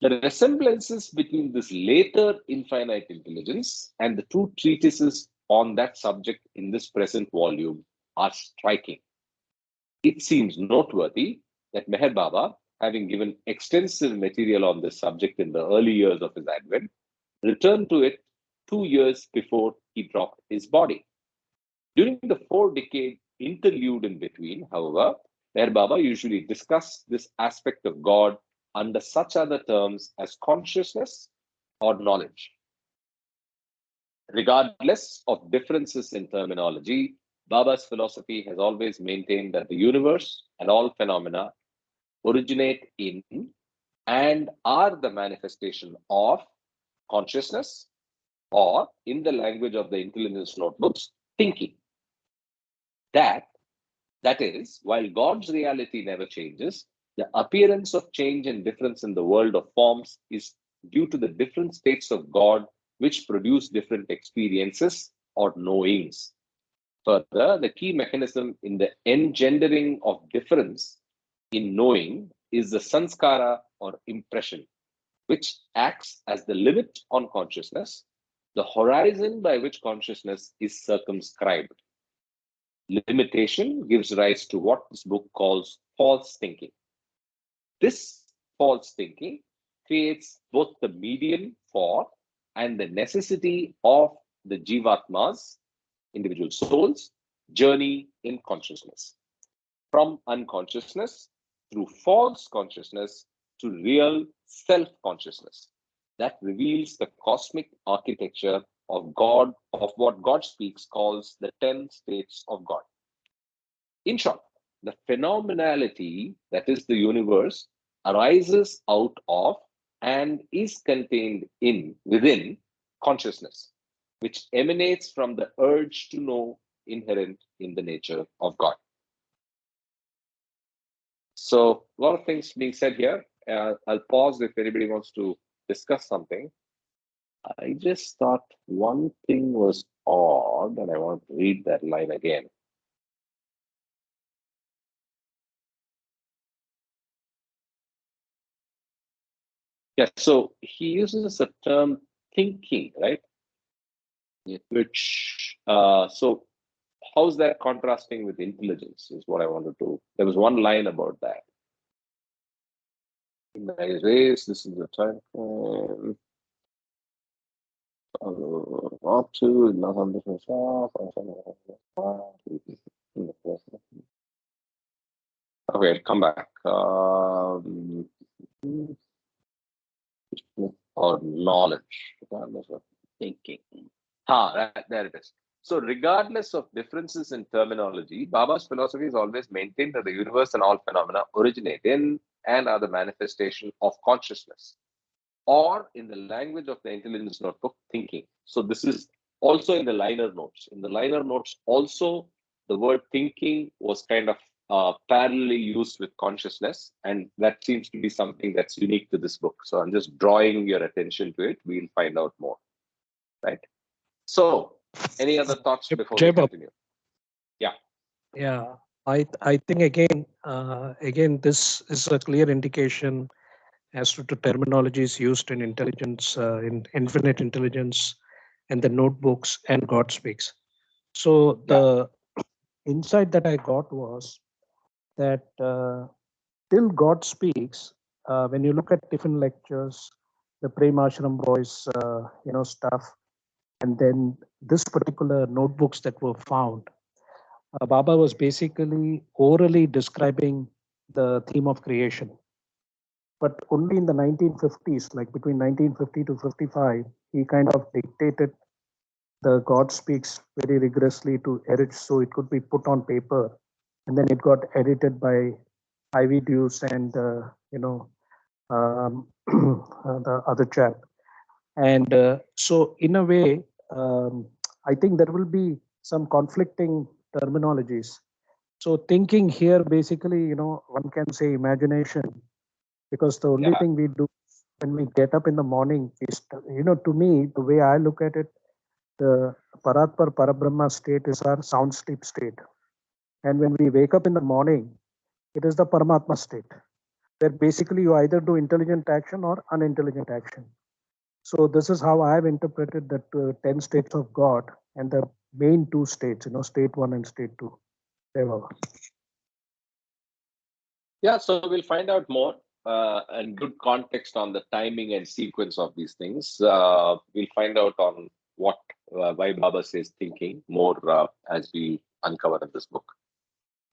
The resemblances between this later Infinite Intelligence and the two treatises on that subject in this present volume are striking. It seems noteworthy that Meher Baba, having given extensive material on this subject in the early years of his advent, returned to it 2 years before he dropped his body. During the 4-decade interlude in between, however, Meher Baba usually discussed this aspect of God under such other terms as consciousness or knowledge. Regardless of differences in terminology, Baba's philosophy has always maintained that the universe and all phenomena originate in and are the manifestation of consciousness, or in the language of the intelligence notebooks, thinking. That is, while God's reality never changes, the appearance of change and difference in the world of forms is due to the different states of God which produce different experiences or knowings. Further, the key mechanism in the engendering of difference in knowing is the sanskara or impression, which acts as the limit on consciousness, the horizon by which consciousness is circumscribed. Limitation gives rise to what this book calls false thinking. This false thinking creates both the medium for and the necessity of the jivatmas, individual souls, journey in consciousness. From unconsciousness through false consciousness to real self-consciousness that reveals the cosmic architecture of God, of what God speaks calls the 10 states of God. In short, the phenomenality that is the universe arises out of and is contained within consciousness, which emanates from the urge to know inherent in the nature of God. So a lot of things being said here. I'll pause if anybody wants to discuss something. I just thought one thing was odd, and I want to read that line again. Yeah, so he uses a term thinking, right? Yeah. Which, so how's that contrasting with intelligence is what I wanted to. There was one line about that. In many ways, this is the time. Not to, not on different stuff. Okay, come back. Or knowledge, regardless of thinking. There it is. So, regardless of differences in terminology, Baba's philosophy has always maintained that the universe and all phenomena originate in and are the manifestation of consciousness, or in the language of the intelligence notebook, thinking. So, this is also in the liner notes. In the liner notes, also, the word thinking was kind of parallelly used with consciousness, and that seems to be something that's unique to this book. So, I'm just drawing your attention to it. We'll find out more, right? So, any other thoughts before we continue? Yeah, I think again this is a clear indication as to the terminologies used in intelligence, in infinite intelligence, and the notebooks and God speaks. So the insight that I got was that till God speaks, when you look at different lectures, the Premashram boys, stuff, and then this particular notebooks that were found, Baba was basically orally describing the theme of creation. But only in the 1950s, like between 1950 to 55, he kind of dictated the God speaks very rigorously to edit so it could be put on paper. And then it got edited by Ivy Deuce and, the other chap. And so in a way, I think there will be some conflicting terminologies. So thinking here, basically, one can say imagination, because the only thing we do when we get up in the morning is, to me, the way I look at it, the Paratpar Parabrahma state is our sound sleep state. And when we wake up in the morning, it is the Paramatma state, where basically you either do intelligent action or unintelligent action. So this is how I've interpreted the 10 states of God and the main two states, state one and state two. Yeah, so we'll find out more. and good context on the timing and sequence of these things. We'll find out on what why Baba says thinking more as we uncover in this book.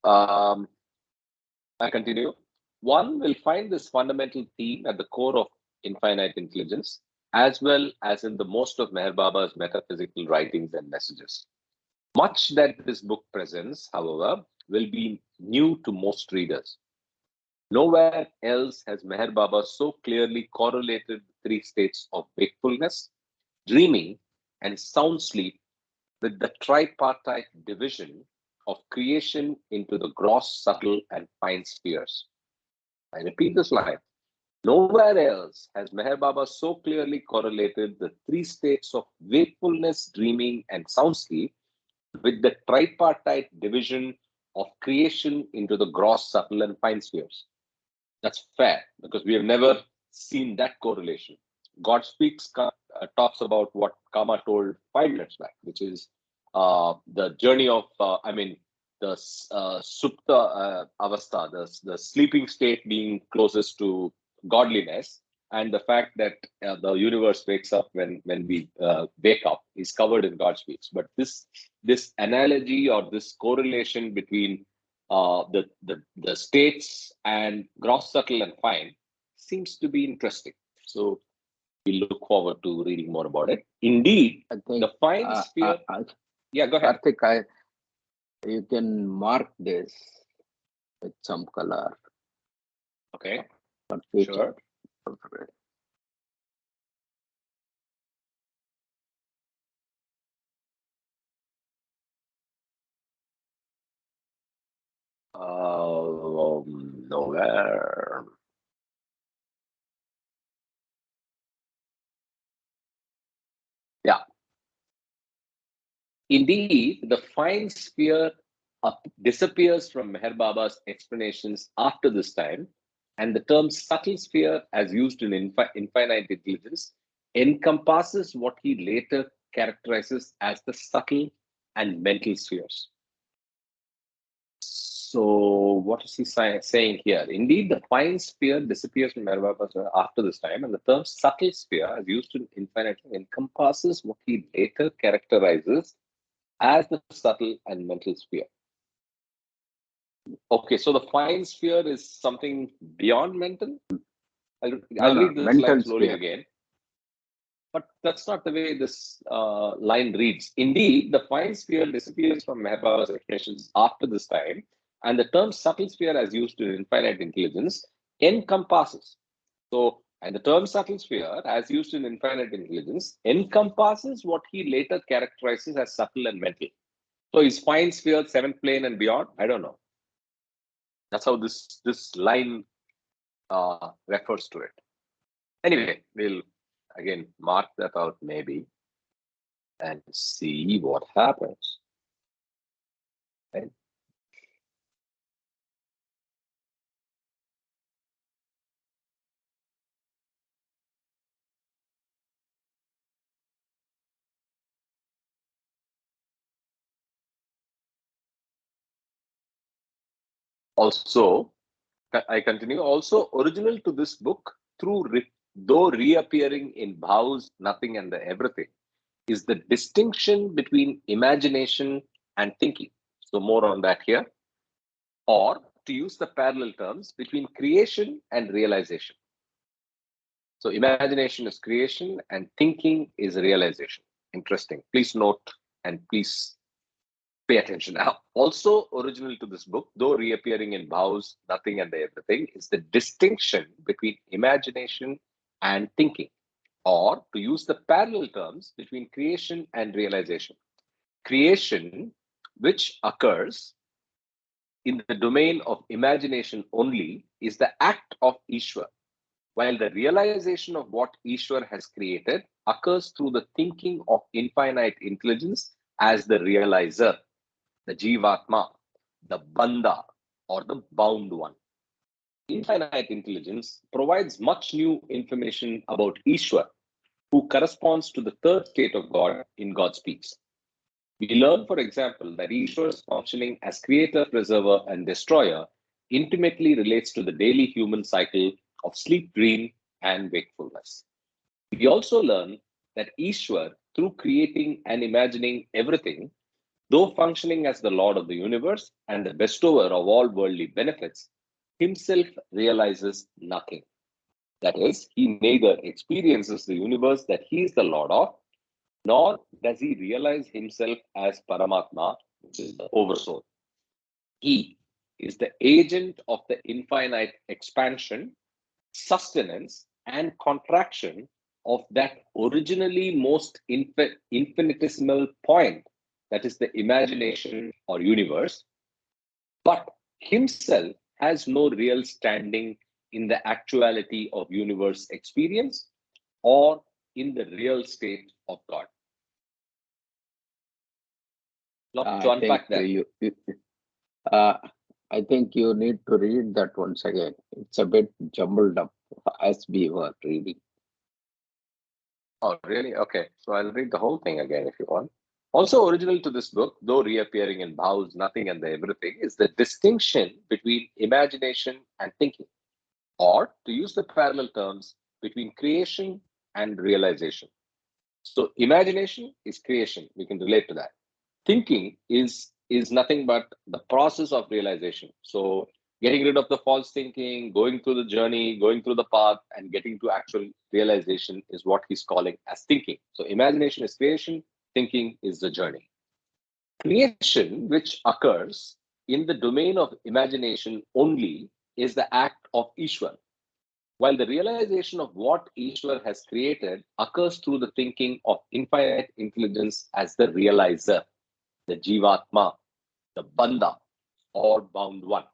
I continue. One will find this fundamental theme at the core of infinite intelligence, as well as in the most of Meher Baba's metaphysical writings and messages. Much that this book presents, however, will be new to most readers. Nowhere else has Meher Baba so clearly correlated the three states of wakefulness, dreaming, and sound sleep with the tripartite division of creation into the gross, subtle, and fine spheres. I repeat this line. Nowhere else has Meher Baba so clearly correlated the three states of wakefulness, dreaming, and sound sleep with the tripartite division of creation into the gross, subtle, and fine spheres. That's fair because we have never seen that correlation. God Speaks talks about what Kama told 5 minutes back, which is the journey of, the Supta Avastha, the sleeping state being closest to godliness, and the fact that the universe wakes up when we wake up is covered in God Speaks. But this analogy or this correlation between the states and gross, subtle, and fine seems to be interesting. So we look forward to reading more about it. Indeed, I think the fine sphere. Yeah, go ahead. Karthik, you can mark this with some color. Okay. Sure. Nowhere. Yeah. Indeed, the fine sphere disappears from Meher Baba's explanations after this time, and the term subtle sphere, as used in infinite intelligence, encompasses what he later characterizes as the subtle and mental spheres. So, what is he saying here? Indeed, the fine sphere disappears from Meher Baba after this time, and the term subtle sphere, as used in infinite, encompasses what he later characterizes as the subtle and mental sphere. Okay, so the fine sphere is something beyond mental? I'll read this line slowly again. But that's not the way this line reads. Indeed, the fine sphere disappears from Meher Baba's explanations after this time, and the term subtle sphere, as used in infinite intelligence, encompasses. So, and the term subtle sphere, as used in infinite intelligence, encompasses what he later characterizes as subtle and mental. So, is fine sphere seventh plane and beyond? I don't know. That's how this line refers to it. Anyway, we'll again mark that out maybe and see what happens. Right? Also, I continue. Also, original to this book, though reappearing in Bhav's Nothing and the Everything, is the distinction between imagination and thinking. So, more on that here. Or, to use the parallel terms, between creation and realization. So, imagination is creation and thinking is realization. Interesting. Please note and please pay attention now. Also original to this book, though reappearing in Bhav's Nothing and the Everything, is the distinction between imagination and thinking, or to use the parallel terms, between creation and realization. Creation, which occurs in the domain of imagination only, is the act of Ishwar, while the realization of what Ishwar has created occurs through the thinking of infinite intelligence as the realizer, the Jivatma, the Bandha, or the bound one. Infinite intelligence provides much new information about Ishwar, who corresponds to the third state of God in God Speaks. We learn, for example, that Ishwar's functioning as creator, preserver, and destroyer intimately relates to the daily human cycle of sleep, dream, and wakefulness. We also learn that Ishwar, through creating and imagining everything, though functioning as the Lord of the universe and the bestower of all worldly benefits, himself realizes nothing. That is, he neither experiences the universe that he is the Lord of, nor does he realize himself as Paramatma, which is the Oversoul. He is the agent of the infinite expansion, sustenance, and contraction of that originally most infinitesimal point, that is the imagination or universe, but himself has no real standing in the actuality of universe experience or in the real state of God. Lot to unpack that. Uh, I think you need to read that once again. It's a bit jumbled up as we were reading. Oh, really? Okay. So I'll read the whole thing again if you want. Also original to this book, though reappearing in Bhaw's Nothing and the Everything, is the distinction between imagination and thinking, or to use the parallel terms, between creation and realization. So imagination is creation. We can relate to that. Thinking is nothing but the process of realization. So getting rid of the false thinking, going through the journey, going through the path, and getting to actual realization is what he's calling as thinking. So imagination is creation, thinking is the journey. Creation, which occurs in the domain of imagination only, is the act of Ishwar, while the realization of what Ishwar has created occurs through the thinking of infinite intelligence as the realizer, the Jivatma, the Bandha, or bound one.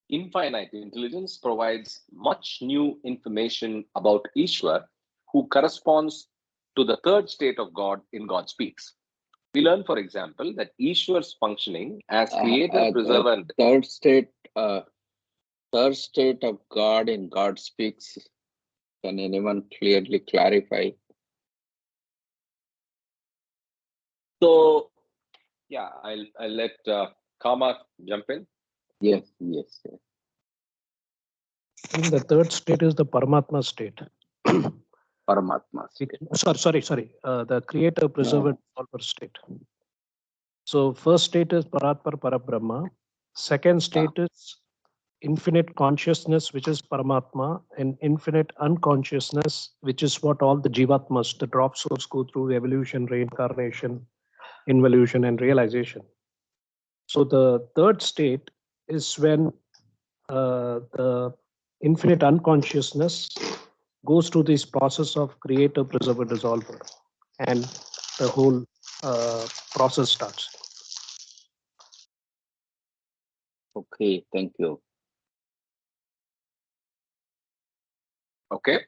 Infinite intelligence provides much new information about Ishwar, who corresponds to the third state of God in God Speaks. We learn, for example, that Ishwar's functioning as creator, preserver, and third state of God in God Speaks. Can anyone clearly clarify? so yeah, I'll let Kama jump in. Yes. I think the third state is the Paramatma state. Paramatma. Sorry. The creator, preserver, No. dissolver state. So first state is Paratpar Parabrahma. Second state is infinite consciousness, which is Paramatma, and infinite unconsciousness, which is what all the Jivatmas, the drop souls, go through: evolution, reincarnation, involution, and realization. So the third state is when the infinite unconsciousness goes through this process of creator, preserver, dissolver, and the whole process starts. Okay, thank you. Okay.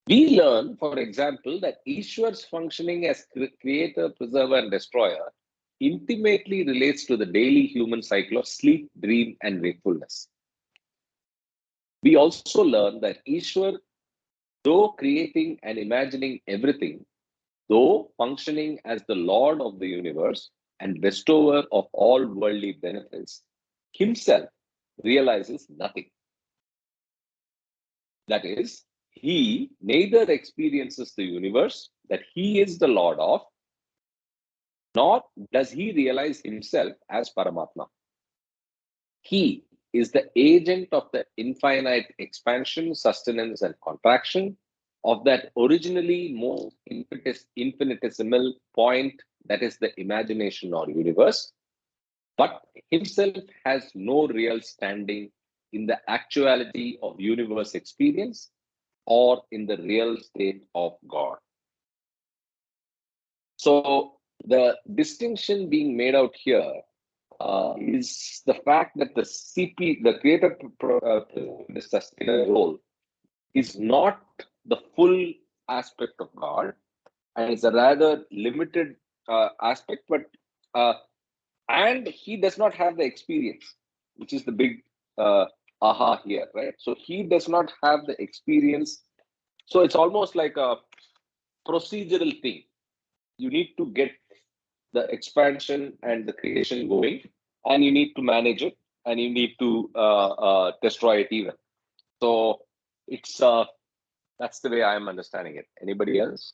We learn, for example, that Ishwar's functioning as creator, preserver, and destroyer intimately relates to the daily human cycle of sleep, dream, and wakefulness. We also learn that Ishwar, though creating and imagining everything, though functioning as the Lord of the universe and bestower of all worldly benefits, himself realizes nothing. That is, he neither experiences the universe that he is the Lord of, nor does he realize himself as Paramatma. He is the agent of the infinite expansion, sustenance, and contraction of that originally most infinitesimal point, that is the imagination or universe, but himself has no real standing in the actuality of universe experience or in the real state of God. So the distinction being made out here is the fact that the CP, the creator the sustainer role, is not the full aspect of God, and it's a rather limited aspect, but and he does not have the experience, which is the big aha here, right? So he does not have the experience. So it's almost like a procedural thing. You need to get the expansion and the creation going, and you need to manage it, and you need to destroy it even. So it's that's the way I am understanding it. Anybody else?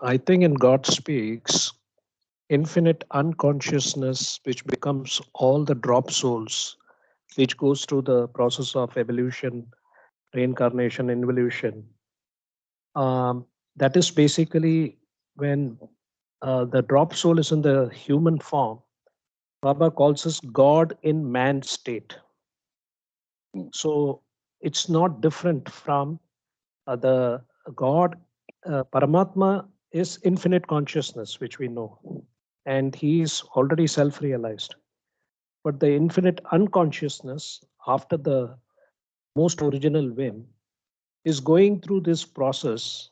I think in God Speaks, infinite unconsciousness, which becomes all the drop souls, which goes through the process of evolution, reincarnation, involution. That is basically when the drop soul is in the human form. Baba calls us God in man state. So it's not different from the God. Paramatma is infinite consciousness, which we know, and he is already self realized. But the infinite unconsciousness, after the most original whim, is going through this process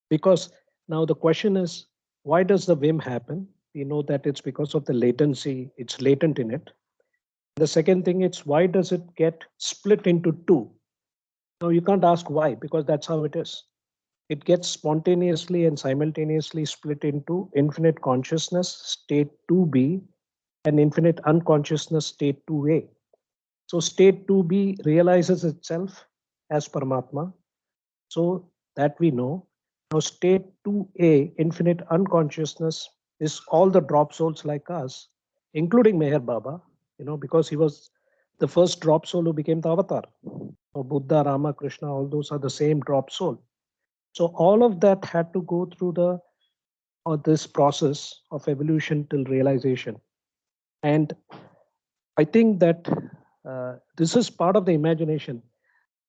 because now the question is, why does the whim happen? We know that it's because of the latency, it's latent in it. The second thing is, why does it get split into two? Now you can't ask why, because that's how it is. It gets spontaneously and simultaneously split into infinite consciousness state 2b and infinite unconsciousness state 2a. So state 2b realizes itself as Paramatma. So that we know. Now state 2a, infinite unconsciousness, is all the drop souls like us, including Meher Baba, because he was the first drop soul who became the avatar. So Buddha, Rama, Krishna, all those are the same drop soul. So all of that had to go through this process of evolution till realization. And I think that this is part of the imagination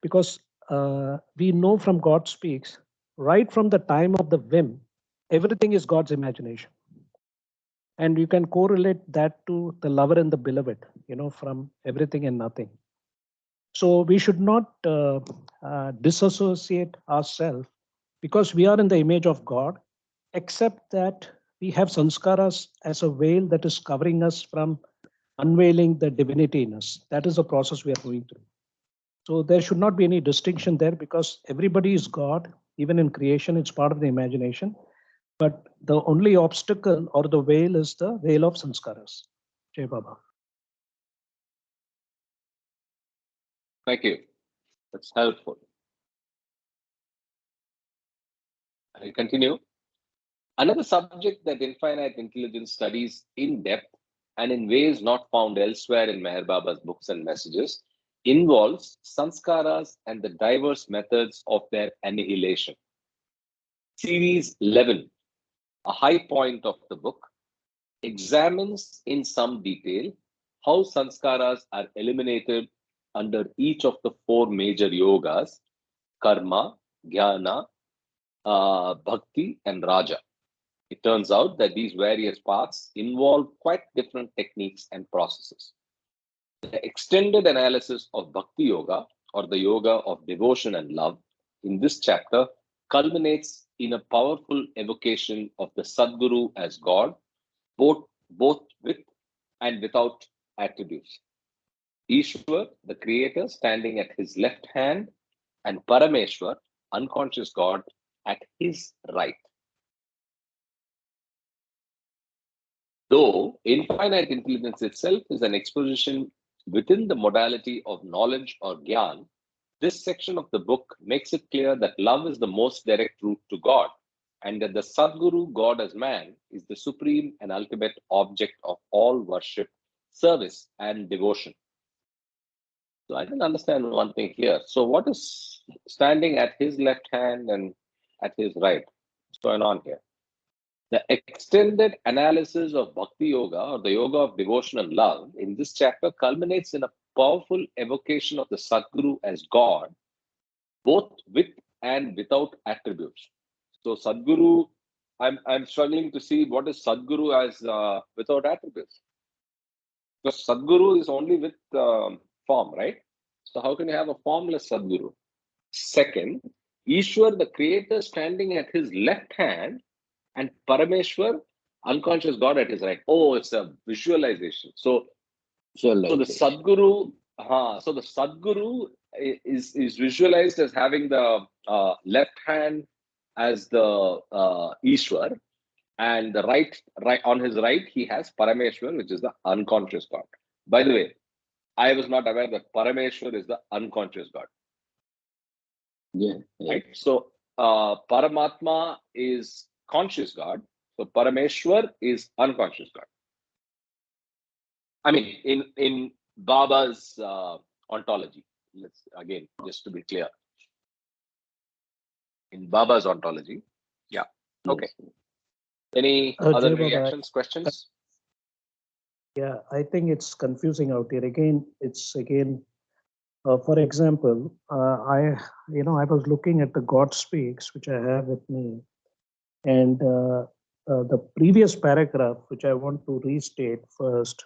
because we know from God Speaks, right from the time of the whim, everything is God's imagination. And you can correlate that to the lover and the beloved, from everything and nothing. So we should not disassociate ourselves because we are in the image of God, except that we have sanskaras as a veil that is covering us from unveiling the divinity in us. That is the process we are going through. So there should not be any distinction there because everybody is God. Even in creation, it's part of the imagination. But the only obstacle or the veil is the veil of sanskaras. Jai Baba. Thank you. That's helpful. I continue. Another subject that infinite intelligence studies in depth and in ways not found elsewhere in Meher Baba's books and messages involves sanskaras and the diverse methods of their annihilation. Series 11, a high point of the book, examines in some detail how sanskaras are eliminated under each of the four major yogas: karma, jnana, bhakti, and raja. It turns out that these various paths involve quite different techniques and processes. The extended analysis of Bhakti Yoga, or the yoga of devotion and love, in this chapter culminates in a powerful evocation of the Sadguru as God, both with and without attributes. Ishwar, the creator, standing at his left hand, and Parameshwar, unconscious God, at his right. Though infinite intelligence itself is an exposition within the modality of knowledge or gyan, this section of the book makes it clear that love is the most direct route to God, and that the Sadguru, God as man, is the supreme and ultimate object of all worship, service, and devotion. So I didn't understand one thing here. So what is standing at his left hand and at his right? What's going on here? The extended analysis of Bhakti Yoga, or the yoga of devotion and love, in this chapter culminates in a powerful evocation of the Sadguru as God, both with and without attributes. So Sadguru, I'm struggling to see what is Sadguru as without attributes. Because Sadguru is only with form, right? So how can you have a formless Sadguru? Second, Ishwar, the creator, standing at his left hand, and Parameshwar, unconscious God, at his right. Oh, it's a visualization. So the Sadguru, so the Sadguru is visualized as having the left hand as the Ishwar, and the right on his right he has Parameshwar, which is the unconscious God. By the way, I was not aware that Parameshwar is the unconscious God. Yeah. Right? So Paramatma is conscious God. So Parameshwar is unconscious God. I mean, in Baba's ontology. Let's again, just to be clear, in Baba's ontology. Yeah. Okay. Any other Jai Baba, reactions, questions? yeah, I think it's confusing out here. Again, it's again, for example, I was looking at the God Speaks, which I have with me, and the previous paragraph, which I want to restate first,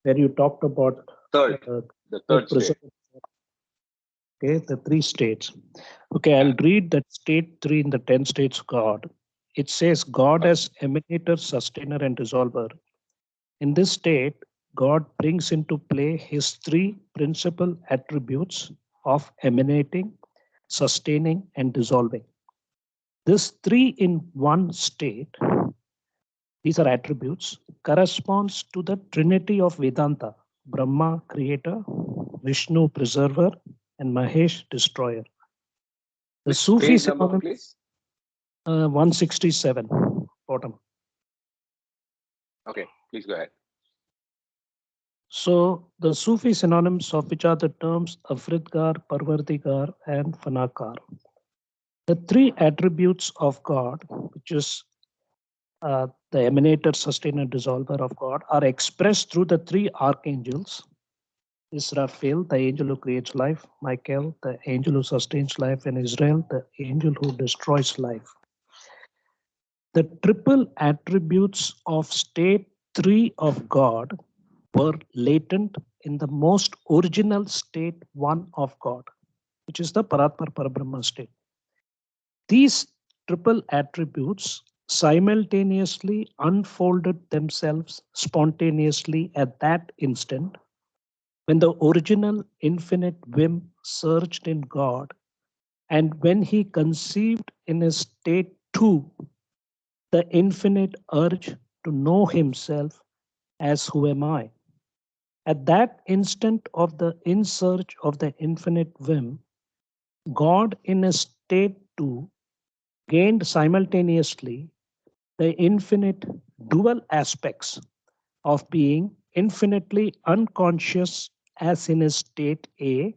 where you talked about Third, the third state. Okay, the three states. Okay, I'll read that state 3 in the 10 states of God. It says God as emanator, sustainer, and dissolver. In this state, God brings into play his three principal attributes of emanating, sustaining, and dissolving. This three in one state, these are attributes, corresponds to the trinity of Vedanta: Brahma, creator; Vishnu, preserver; and Mahesh, destroyer. The Which Sufi page number, synonym, please? 167, bottom. Okay, please go ahead. So the Sufi synonyms of which are the terms Afridgar, Parvardigar, and Fanakar. The three attributes of God, which is the emanator, sustainer, dissolver of God, are expressed through the three archangels: Israfil, the angel who creates life; Michael, the angel who sustains life; and Israel, the angel who destroys life. The triple attributes of state 3 of God were latent in the most original state 1 of God, which is the Paratmar Parabrahma state. These triple attributes simultaneously unfolded themselves spontaneously at that instant when the original infinite whim surged in God, and when he conceived in his state 2 the infinite urge to know himself as who am I. At that instant of the insurge of the infinite whim, God in a state 2 gained simultaneously the infinite dual aspects of being infinitely unconscious as in his state A,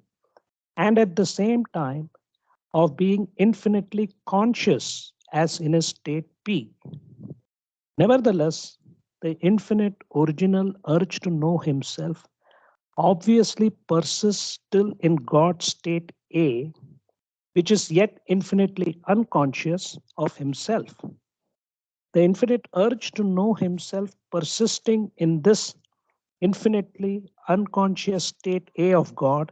and at the same time of being infinitely conscious as in his state P. Nevertheless, the infinite original urge to know himself obviously persists still in God's state A, which is yet infinitely unconscious of himself. The infinite urge to know himself persisting in this infinitely unconscious state A of God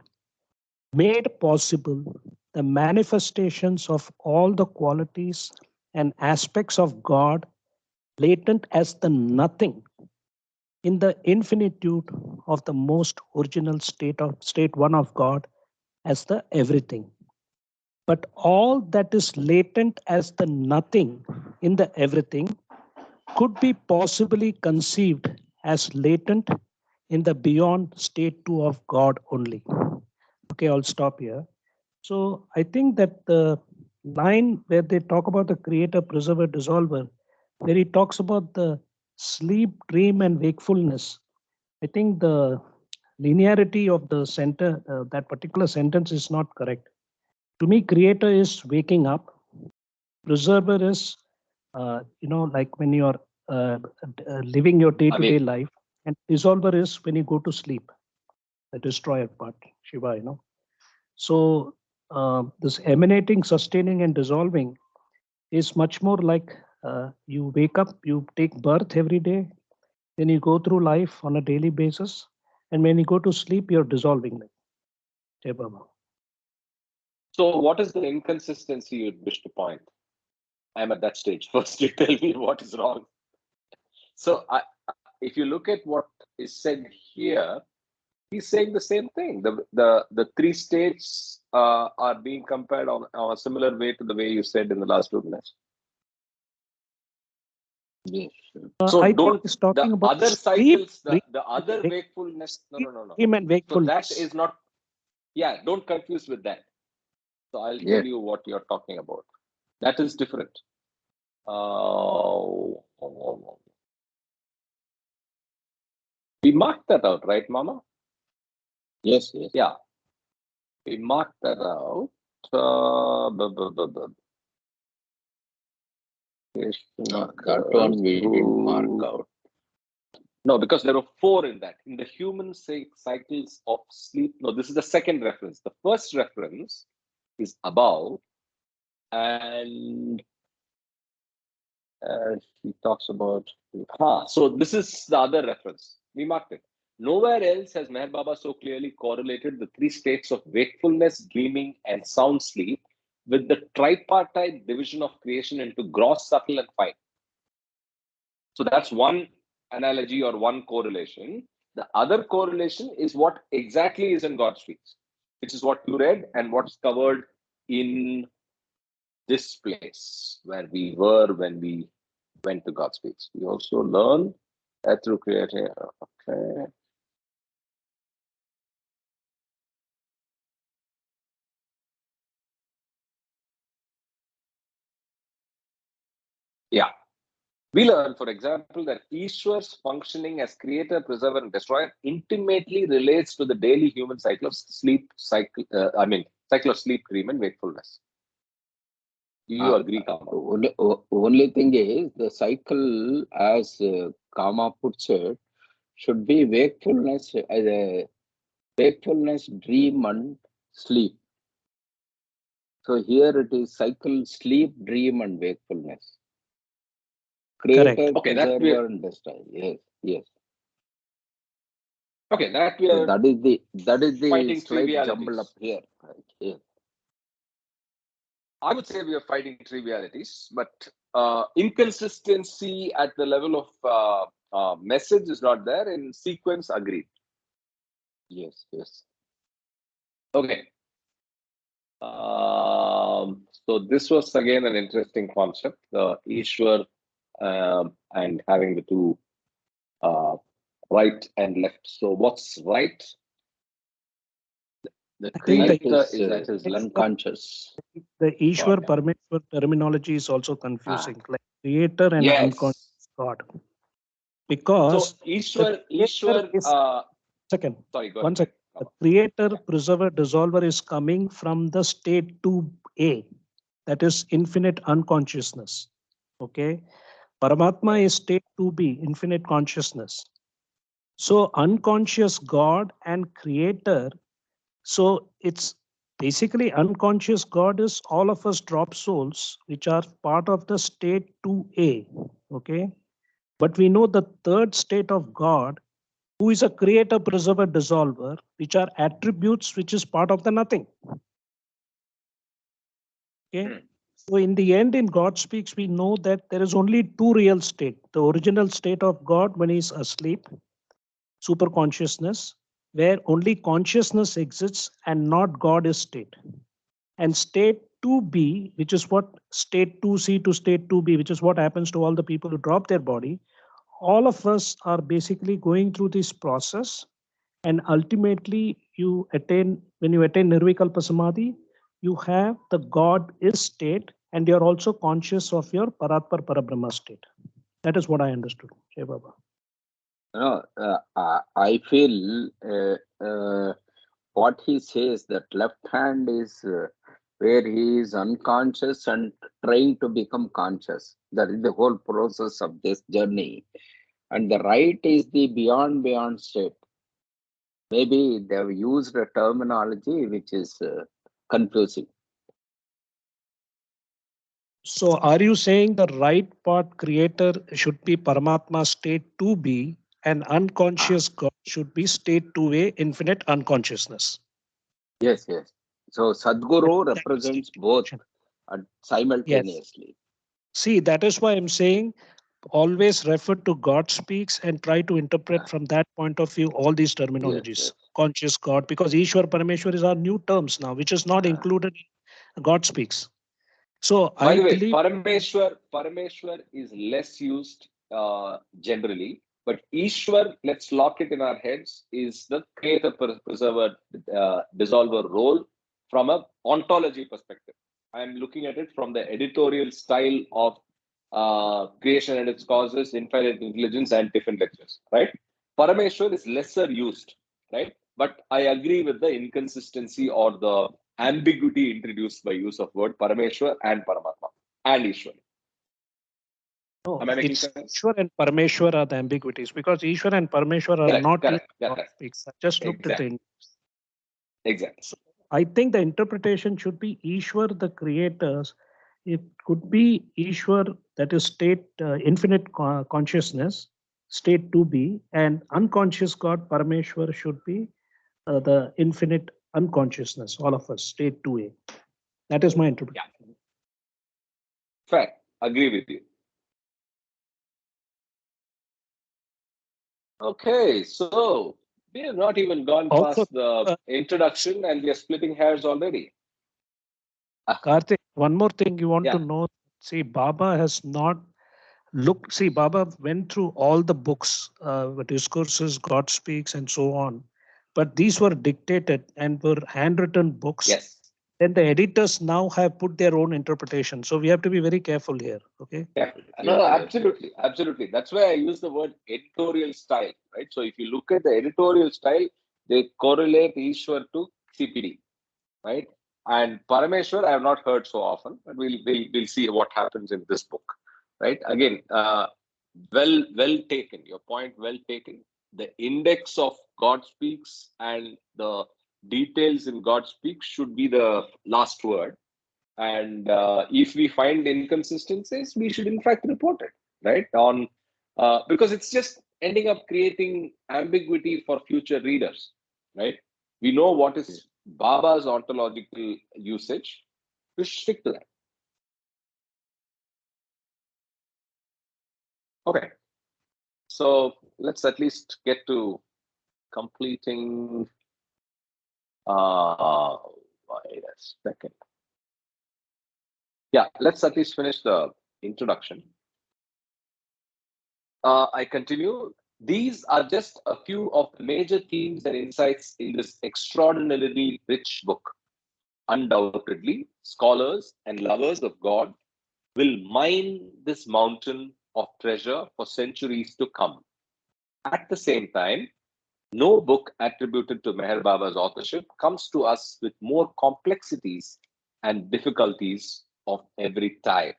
made possible the manifestations of all the qualities and aspects of God latent as the nothing in the infinitude of the most original state 1 of God as the everything. But all that is latent as the nothing in the everything could be possibly conceived as latent in the beyond state 2 of God only. Okay, I'll stop here. So I think that the line where they talk about the creator, preserver, dissolver, where he talks about the sleep, dream, and wakefulness, I think the linearity of the center, that particular sentence is not correct. To me, creator is waking up, preserver is, like when you're living your day-to-day life, and dissolver is when you go to sleep, the destroyer part, Shiva, So this emanating, sustaining, and dissolving is much more like you wake up, you take birth every day, then you go through life on a daily basis, and when you go to sleep, you're dissolving it. Jai Baba. So, what is the inconsistency you wish to point? I'm at that stage. First, you tell me what is wrong. So, if you look at what is said here, he's saying the same thing. The three states are being compared on a similar way to the way you said in the last 2 minutes. Yes. So I don't think he's talking the about other sleep, cycles, the other wakefulness. No, no, no, no. dream and So that wakefulness. is not. Yeah, don't confuse with that. So I'll Yes. tell you what you're talking about. That is different. We marked that out, right, Mama? Yes, yes. Yeah, we marked that out. That one we didn't mark out. No, because there are four in that. In the human cycles of sleep. No, this is the second reference. The first reference is above, and she talks about. So this is the other reference. We marked it. Nowhere else has Meher Baba so clearly correlated the three states of wakefulness, dreaming, and sound sleep with the tripartite division of creation into gross, subtle, and fine. So that's one analogy or one correlation. The other correlation is what exactly is in God's speech, which is what you read and what's covered in this place where we were when we went to God's speech. We also learn that through creating. Okay. Yeah. We learn, for example, that Ishwar's functioning as creator, preserver, and destroyer intimately relates to the daily human cycle of cycle of sleep, dream, and wakefulness. Do you agree, Kama? Only thing is the cycle, as Kama puts it, should be wakefulness, dream, and sleep. So here it is cycle, sleep, dream, and wakefulness. Creator, Correct. Okay, preserver, and destroyer. Yes, yes. Okay, that we So are that is the fighting slight jumble up trivialities. here. Right here. I would say we are fighting trivialities, but inconsistency at the level of message is not there. In sequence, agreed. Yes, yes. Okay. So this was again an interesting concept, Ishwar and having the two right and left. So what's right? The I think the creator is at his left. Unconscious. The Ishwar God. Parameshwar terminology is also Ah. confusing, like creator and Yes. unconscious God. Because So Ishwar, second, sorry, go one ahead. second. The creator, preserver, dissolver is coming from the state 2A, that is infinite unconsciousness. Okay. Paramatma is state 2B, infinite consciousness. So unconscious God and creator. So it's basically unconscious God is all of us drop souls, which are part of the state 2A. Okay. But we know the third state of God, who is a creator, preserver, dissolver, which are attributes which is part of the nothing. Okay. So in the end, in God speaks, we know that there is only two real state. The original state of God when he's asleep, super consciousness, where only consciousness exists and not God is state. And state 2B, which is what state 2C to state 2B, which is what happens to all the people who drop their body. All of us are basically going through this process, and ultimately you attain, when you attain Nirvikalpa Samadhi, you have the God is state, and you're also conscious of your Paratpar Parabrahma state. That is what I understood, Jai Baba. No, I feel what he says, that left hand is where he is unconscious and trying to become conscious. That is the whole process of this journey. And the right is the beyond state. Maybe they have used a terminology which is confusing. So are you saying the right part creator should be Paramatma state 2B and unconscious God should be state 2A, infinite unconsciousness? Yes, yes. So Sadguru That is represents the both definition. Yes. simultaneously. See, that is why I'm saying always refer to God speaks and try to interpret from that point of view all these Yes, terminologies. yes. Conscious God, because Ishwar Parameshwar is our new terms now, which is not included in God speaks. So By I the way, believe Parameshwar is less used generally. But Ishwar, let's lock it in our heads, is the creator, preserver, dissolver role from a ontology perspective. I'm looking at it from the editorial style of creation and its causes, infinite intelligence, and different lectures, right? Parameshwar is lesser used, right? But I agree with the inconsistency or the ambiguity introduced by use of word Parameshwar and Paramatma and Ishwar. No, Am I making it's sense? Ishwar and Parameshwar are the ambiguities because Ishwar and Parameshwar are not in God correct. speaks. I just looked at the. Exactly. So I think the interpretation should be Ishwar, the creators. It could be Ishwar, that is state infinite consciousness, state to be, and unconscious God, Parameshwar, should be the infinite unconsciousness, all of us, state 2A. That is my interpretation. Yeah. Fair. Agree with you. Okay, so we have not even gone Also, past the introduction and we are splitting hairs already. Karthik, one more thing you want to Yeah. know. See, Baba has not looked. See, Baba went through all the books, discourses, God speaks, and so on. But these were dictated and were handwritten books. Yes. Then the editors now have put their own interpretation. So we have to be very careful here. Okay. Yeah. No, absolutely. Absolutely. That's why I use the word editorial style, right? So if you look at the editorial style, they correlate Ishwar to CPD, right? And Parameshwar, I have not heard so often, but we'll see what happens in this book, right? Again, well taken. Your point well taken. The index of God speaks and the details in God speaks should be the last word. And if we find inconsistencies, we should in fact report it, right? On because it's just ending up creating ambiguity for future readers, right? We know what is Baba's ontological usage. We should stick to that. Okay, so let's at least get to completing. Wait a second. Yeah, let's at least finish the introduction. I continue. These are just a few of the major themes and insights in this extraordinarily rich book. Undoubtedly, scholars and lovers of God will mine this mountain of treasure for centuries to come. At the same time, no book attributed to Meher Baba's authorship comes to us with more complexities and difficulties of every type.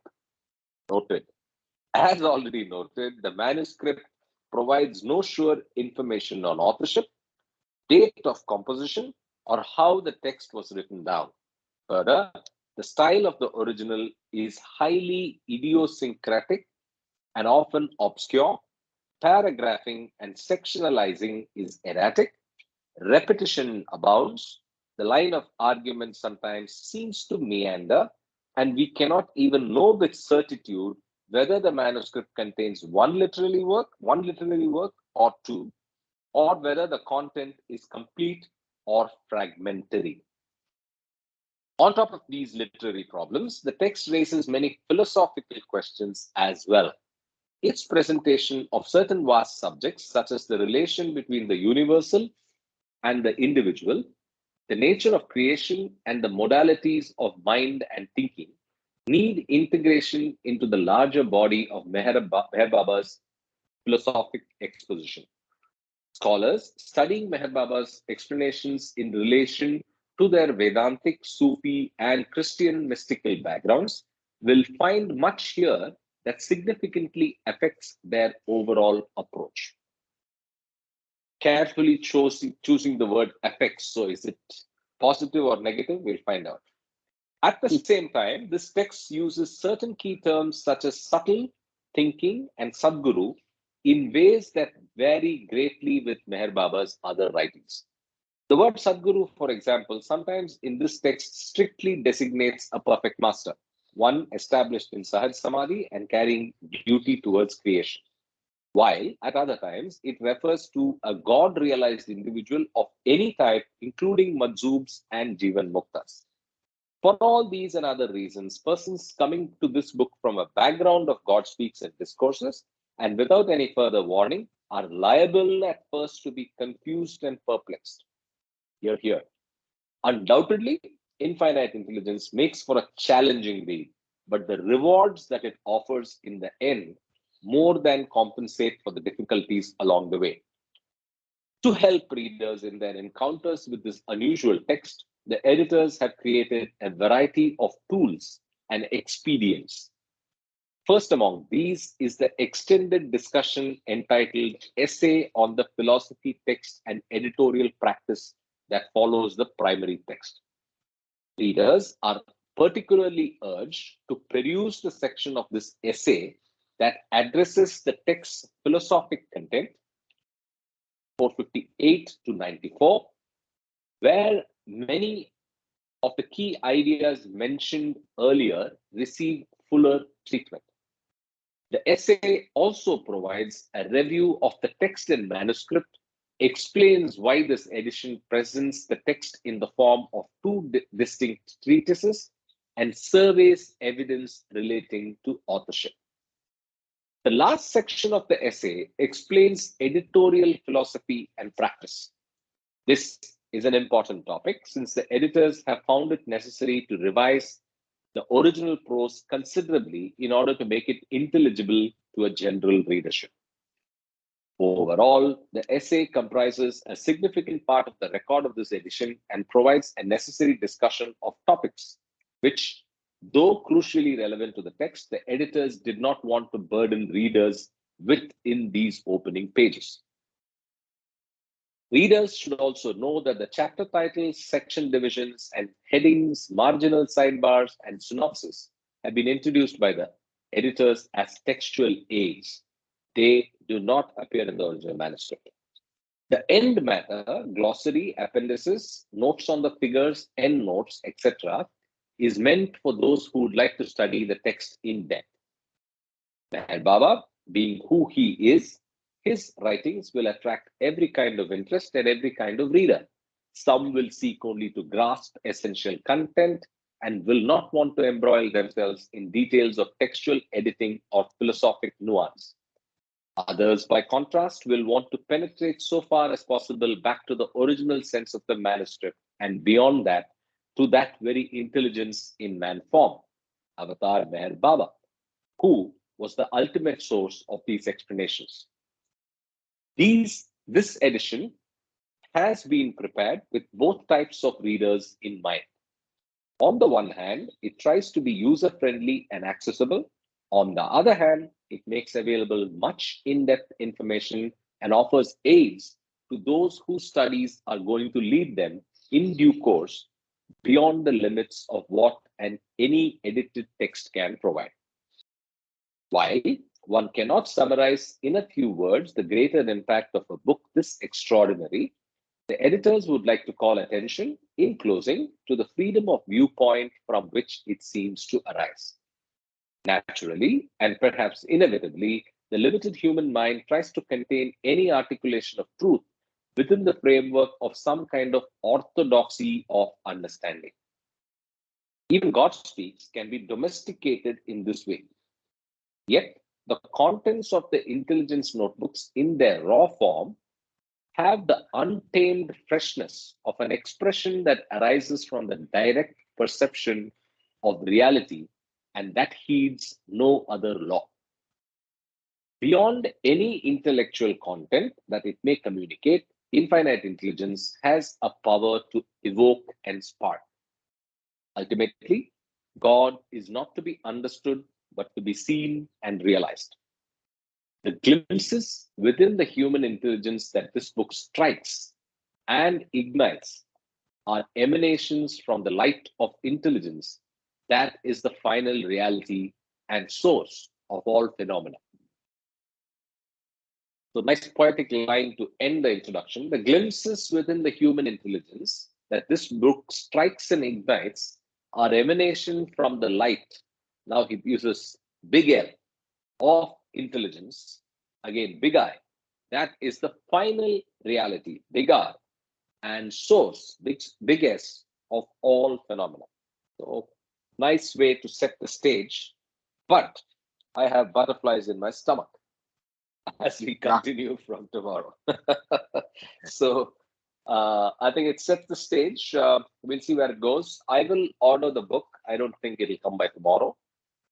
Noted. As already noted, the manuscript provides no sure information on authorship, date of composition, or how the text was written down. Further, the style of the original is highly idiosyncratic and often obscure. Paragraphing and sectionalizing is erratic. Repetition abounds. The line of argument sometimes seems to meander, and we cannot even know with certitude whether the manuscript contains one literary work or two, or whether the content is complete or fragmentary. On top of these literary problems, the text raises many philosophical questions as well. Its presentation of certain vast subjects, such as the relation between the universal and the individual, the nature of creation, and the modalities of mind and thinking, need integration into the larger body of Meher Baba's philosophic exposition. Scholars studying Meher Baba's explanations in relation to their Vedantic, Sufi, and Christian mystical backgrounds will find much here that significantly affects their overall approach. Carefully choosing the word affects. So, is it positive or negative? We'll find out. At the same time, this text uses certain key terms such as subtle, thinking, and Sadguru in ways that vary greatly with Meher Baba's other writings. The word Sadguru, for example, sometimes in this text strictly designates a perfect master, one established in Sahaj Samadhi and carrying duty towards creation, while at other times it refers to a God realized individual of any type, including Majzoobs and Jivan Muktas. For all these and other reasons, persons coming to this book from a background of God speaks and discourses and without any further warning are liable at first to be confused and perplexed. Here. Undoubtedly, infinite intelligence makes for a challenging read, but the rewards that it offers in the end more than compensate for the difficulties along the way. To help readers in their encounters with this unusual text, the editors have created a variety of tools and expedients. First among these is the extended discussion entitled Essay on the Philosophy Text and Editorial Practice that follows the primary text. Readers are particularly urged to peruse the section of this essay that addresses the text's philosophic content, 458 to 94, where many of the key ideas mentioned earlier receive fuller treatment. The essay also provides a review of the text and manuscript, explains why this edition presents the text in the form of two distinct treatises, and surveys evidence relating to authorship. The last section of the essay explains editorial philosophy and practice. This is an important topic since the editors have found it necessary to revise the original prose considerably in order to make it intelligible to a general readership. Overall, the essay comprises a significant part of the record of this edition and provides a necessary discussion of topics which, though crucially relevant to the text, the editors did not want to burden readers with in these opening pages. Readers should also know that the chapter titles, section divisions, and headings, marginal sidebars, and synopsis have been introduced by the editors as textual aids. They do not appear in the original manuscript. The end matter, glossary, appendices, notes on the figures, endnotes, etc., is meant for those who would like to study the text in depth. Meher Baba, being who he is, his writings will attract every kind of interest and every kind of reader. Some will seek only to grasp essential content and will not want to embroil themselves in details of textual editing or philosophic nuance. Others, by contrast, will want to penetrate so far as possible back to the original sense of the manuscript and beyond that to that very intelligence in man form, Avatar Meher Baba, who was the ultimate source of these explanations. This edition has been prepared with both types of readers in mind. On the one hand, it tries to be user-friendly and accessible. On the other hand, it makes available much in-depth information and offers aids to those whose studies are going to lead them in due course beyond the limits of what any edited text can provide. While one cannot summarize in a few words the greater impact of a book this extraordinary, the editors would like to call attention, in closing, to the freedom of viewpoint from which it seems to arise. Naturally, and perhaps inevitably, the limited human mind tries to contain any articulation of truth within the framework of some kind of orthodoxy of understanding. Even God speaks can be domesticated in this way. Yet, the contents of the intelligence notebooks in their raw form have the untamed freshness of an expression that arises from the direct perception of reality and that heeds no other law. Beyond any intellectual content that it may communicate, infinite intelligence has a power to evoke and spark. Ultimately, God is not to be understood, but to be seen and realized. The glimpses within the human intelligence that this book strikes and ignites are emanations from the light of intelligence that is the final reality and source of all phenomena. So, nice poetic line to end the introduction. The glimpses within the human intelligence that this book strikes and ignites are emanation from the light. Now he uses big L of intelligence. Again, big I. That is the final reality, big R, and source, big S, of all phenomena. So, nice way to set the stage. But I have butterflies in my stomach. as we continue from tomorrow. So I think it sets the stage. We'll see where it goes. I will order the book. I don't think it'll come by tomorrow,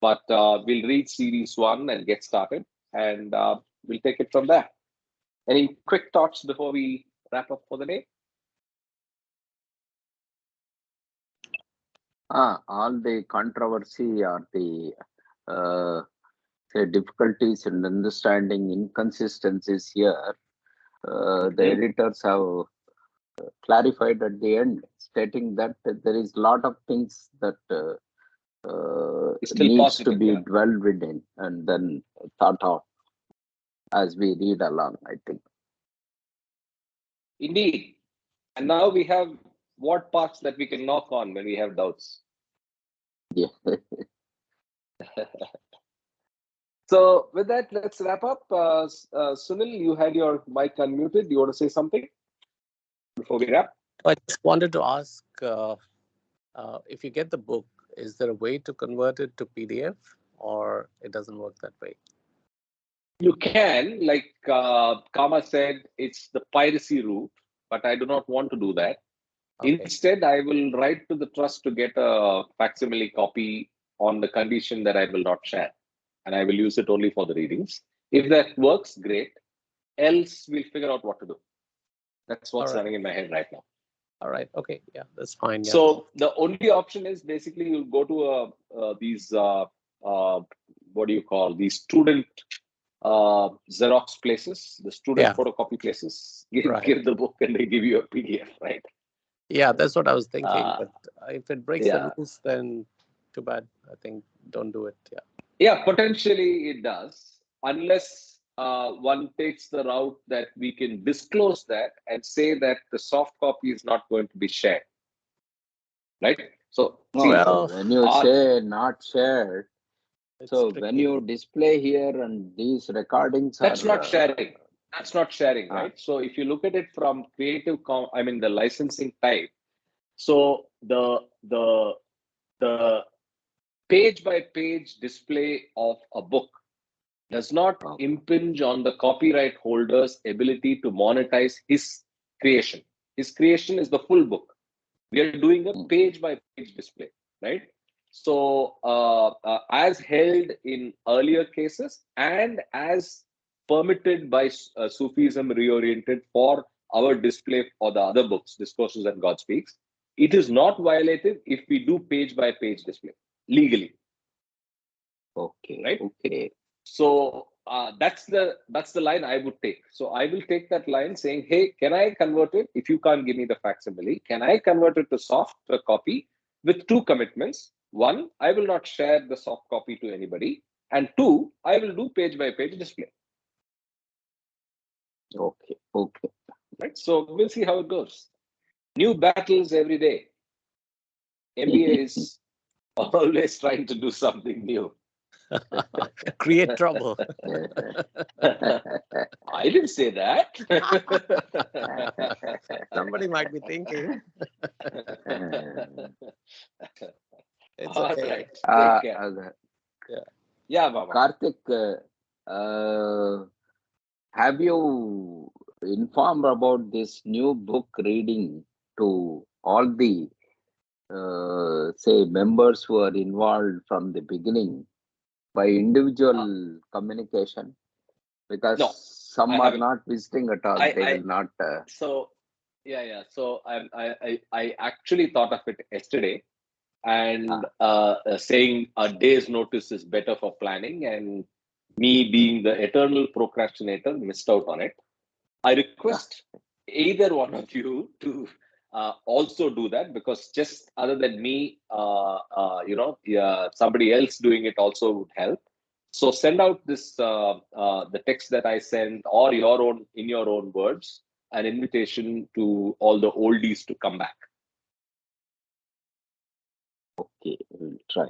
but we'll read series 1 and get started, and we'll take it from there. Any quick thoughts before we wrap up for the day? All the controversy or the say difficulties in understanding inconsistencies here, the editors have clarified at the end, stating that there is a lot of things that Still needs positive, to be yeah. dwelled within and then thought of as we read along, I think. Indeed. And now we have what parts that we can knock on when we have doubts. Yeah. So with that, let's wrap up. Sunil, you had your mic unmuted. You want to say something before we wrap? I just wanted to ask, if you get the book, is there a way to convert it to PDF, or it doesn't work that way? You can, like Kama said, it's the piracy route, but I do not want to do that. Okay. Instead, I will write to the trust to get a facsimile copy on the condition that I will not share, and I will use it only for the readings. If that works, great. Else, we'll figure out what to do. That's what's All right. running in my head right now. All right. Okay. Yeah, that's fine. Yeah. So the only option is basically you go to these what do you call these student Xerox places, the student Yeah. photocopy places. Right. Give the book and they give you a PDF, right? Yeah, that's what I was thinking. But if it breaks yeah. the rules, then too bad. I think don't do it. Yeah. Yeah, potentially it does, unless one takes the route that we can disclose that and say that the soft copy is not going to be shared, right? So, No, see, Well, when you say not shared, it's so tricky. when you display here and these recordings that's are not sharing. That's not sharing, ah. right? So, if you look at it from the licensing type. So the page by page display of a book does not impinge on the copyright holder's ability to monetize his creation. His creation is the full book. We are doing a page by page display, right? So, as held in earlier cases and as permitted by Sufism reoriented for our display for the other books, Discourses and God Speaks, it is not violative if we do page by page display legally. Okay. Right? Okay. So that's the line I would take. So I will take that line saying, hey, can I convert it? If you can't give me the facsimile, can I convert it to soft copy with 2 commitments? 1, I will not share the soft copy to anybody, and 2, I will do page by page display. Okay. Okay. Right. So we'll see how it goes. New battles every day. MBA is always trying to do something new. Create trouble. I didn't say that. Somebody might be thinking. It's All okay. right. Take care. Yeah, Baba. Karthik, have you informed about this new book reading to all the say members who are involved from the beginning by individual communication? Because No, some I are haven't. not visiting at all. They will not. So yeah. So I actually thought of it yesterday, and saying a day's notice is better for planning, and me being the eternal procrastinator missed out on it. I request either one of you to also do that, because just other than me, somebody else doing it also would help. So send out this the text that I sent, or your own in your own words, an invitation to all the oldies to come back. Okay, we'll try.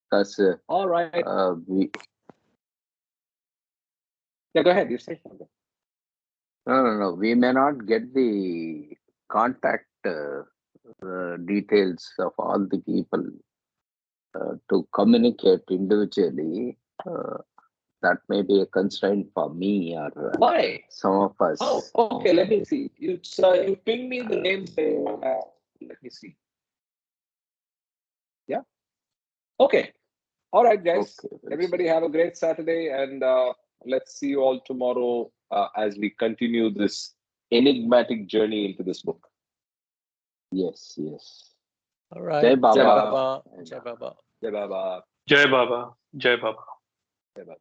Because all right. Yeah, go ahead. You say something. No. We may not get the contact details of all the people to communicate individually. that may be a constraint for me or Why? some of us. Oh, okay. Let me see. You ping me the names there. Let me see. Yeah. Okay. All right, guys. Okay, we'll Everybody see. have a great Saturday, and let's see you all tomorrow as we continue this enigmatic journey into this book. Yes, yes. All right. Jai Jai Baba. Baba. Jai Baba. Jai Baba. Jai Baba. Jai Baba. Jai Baba.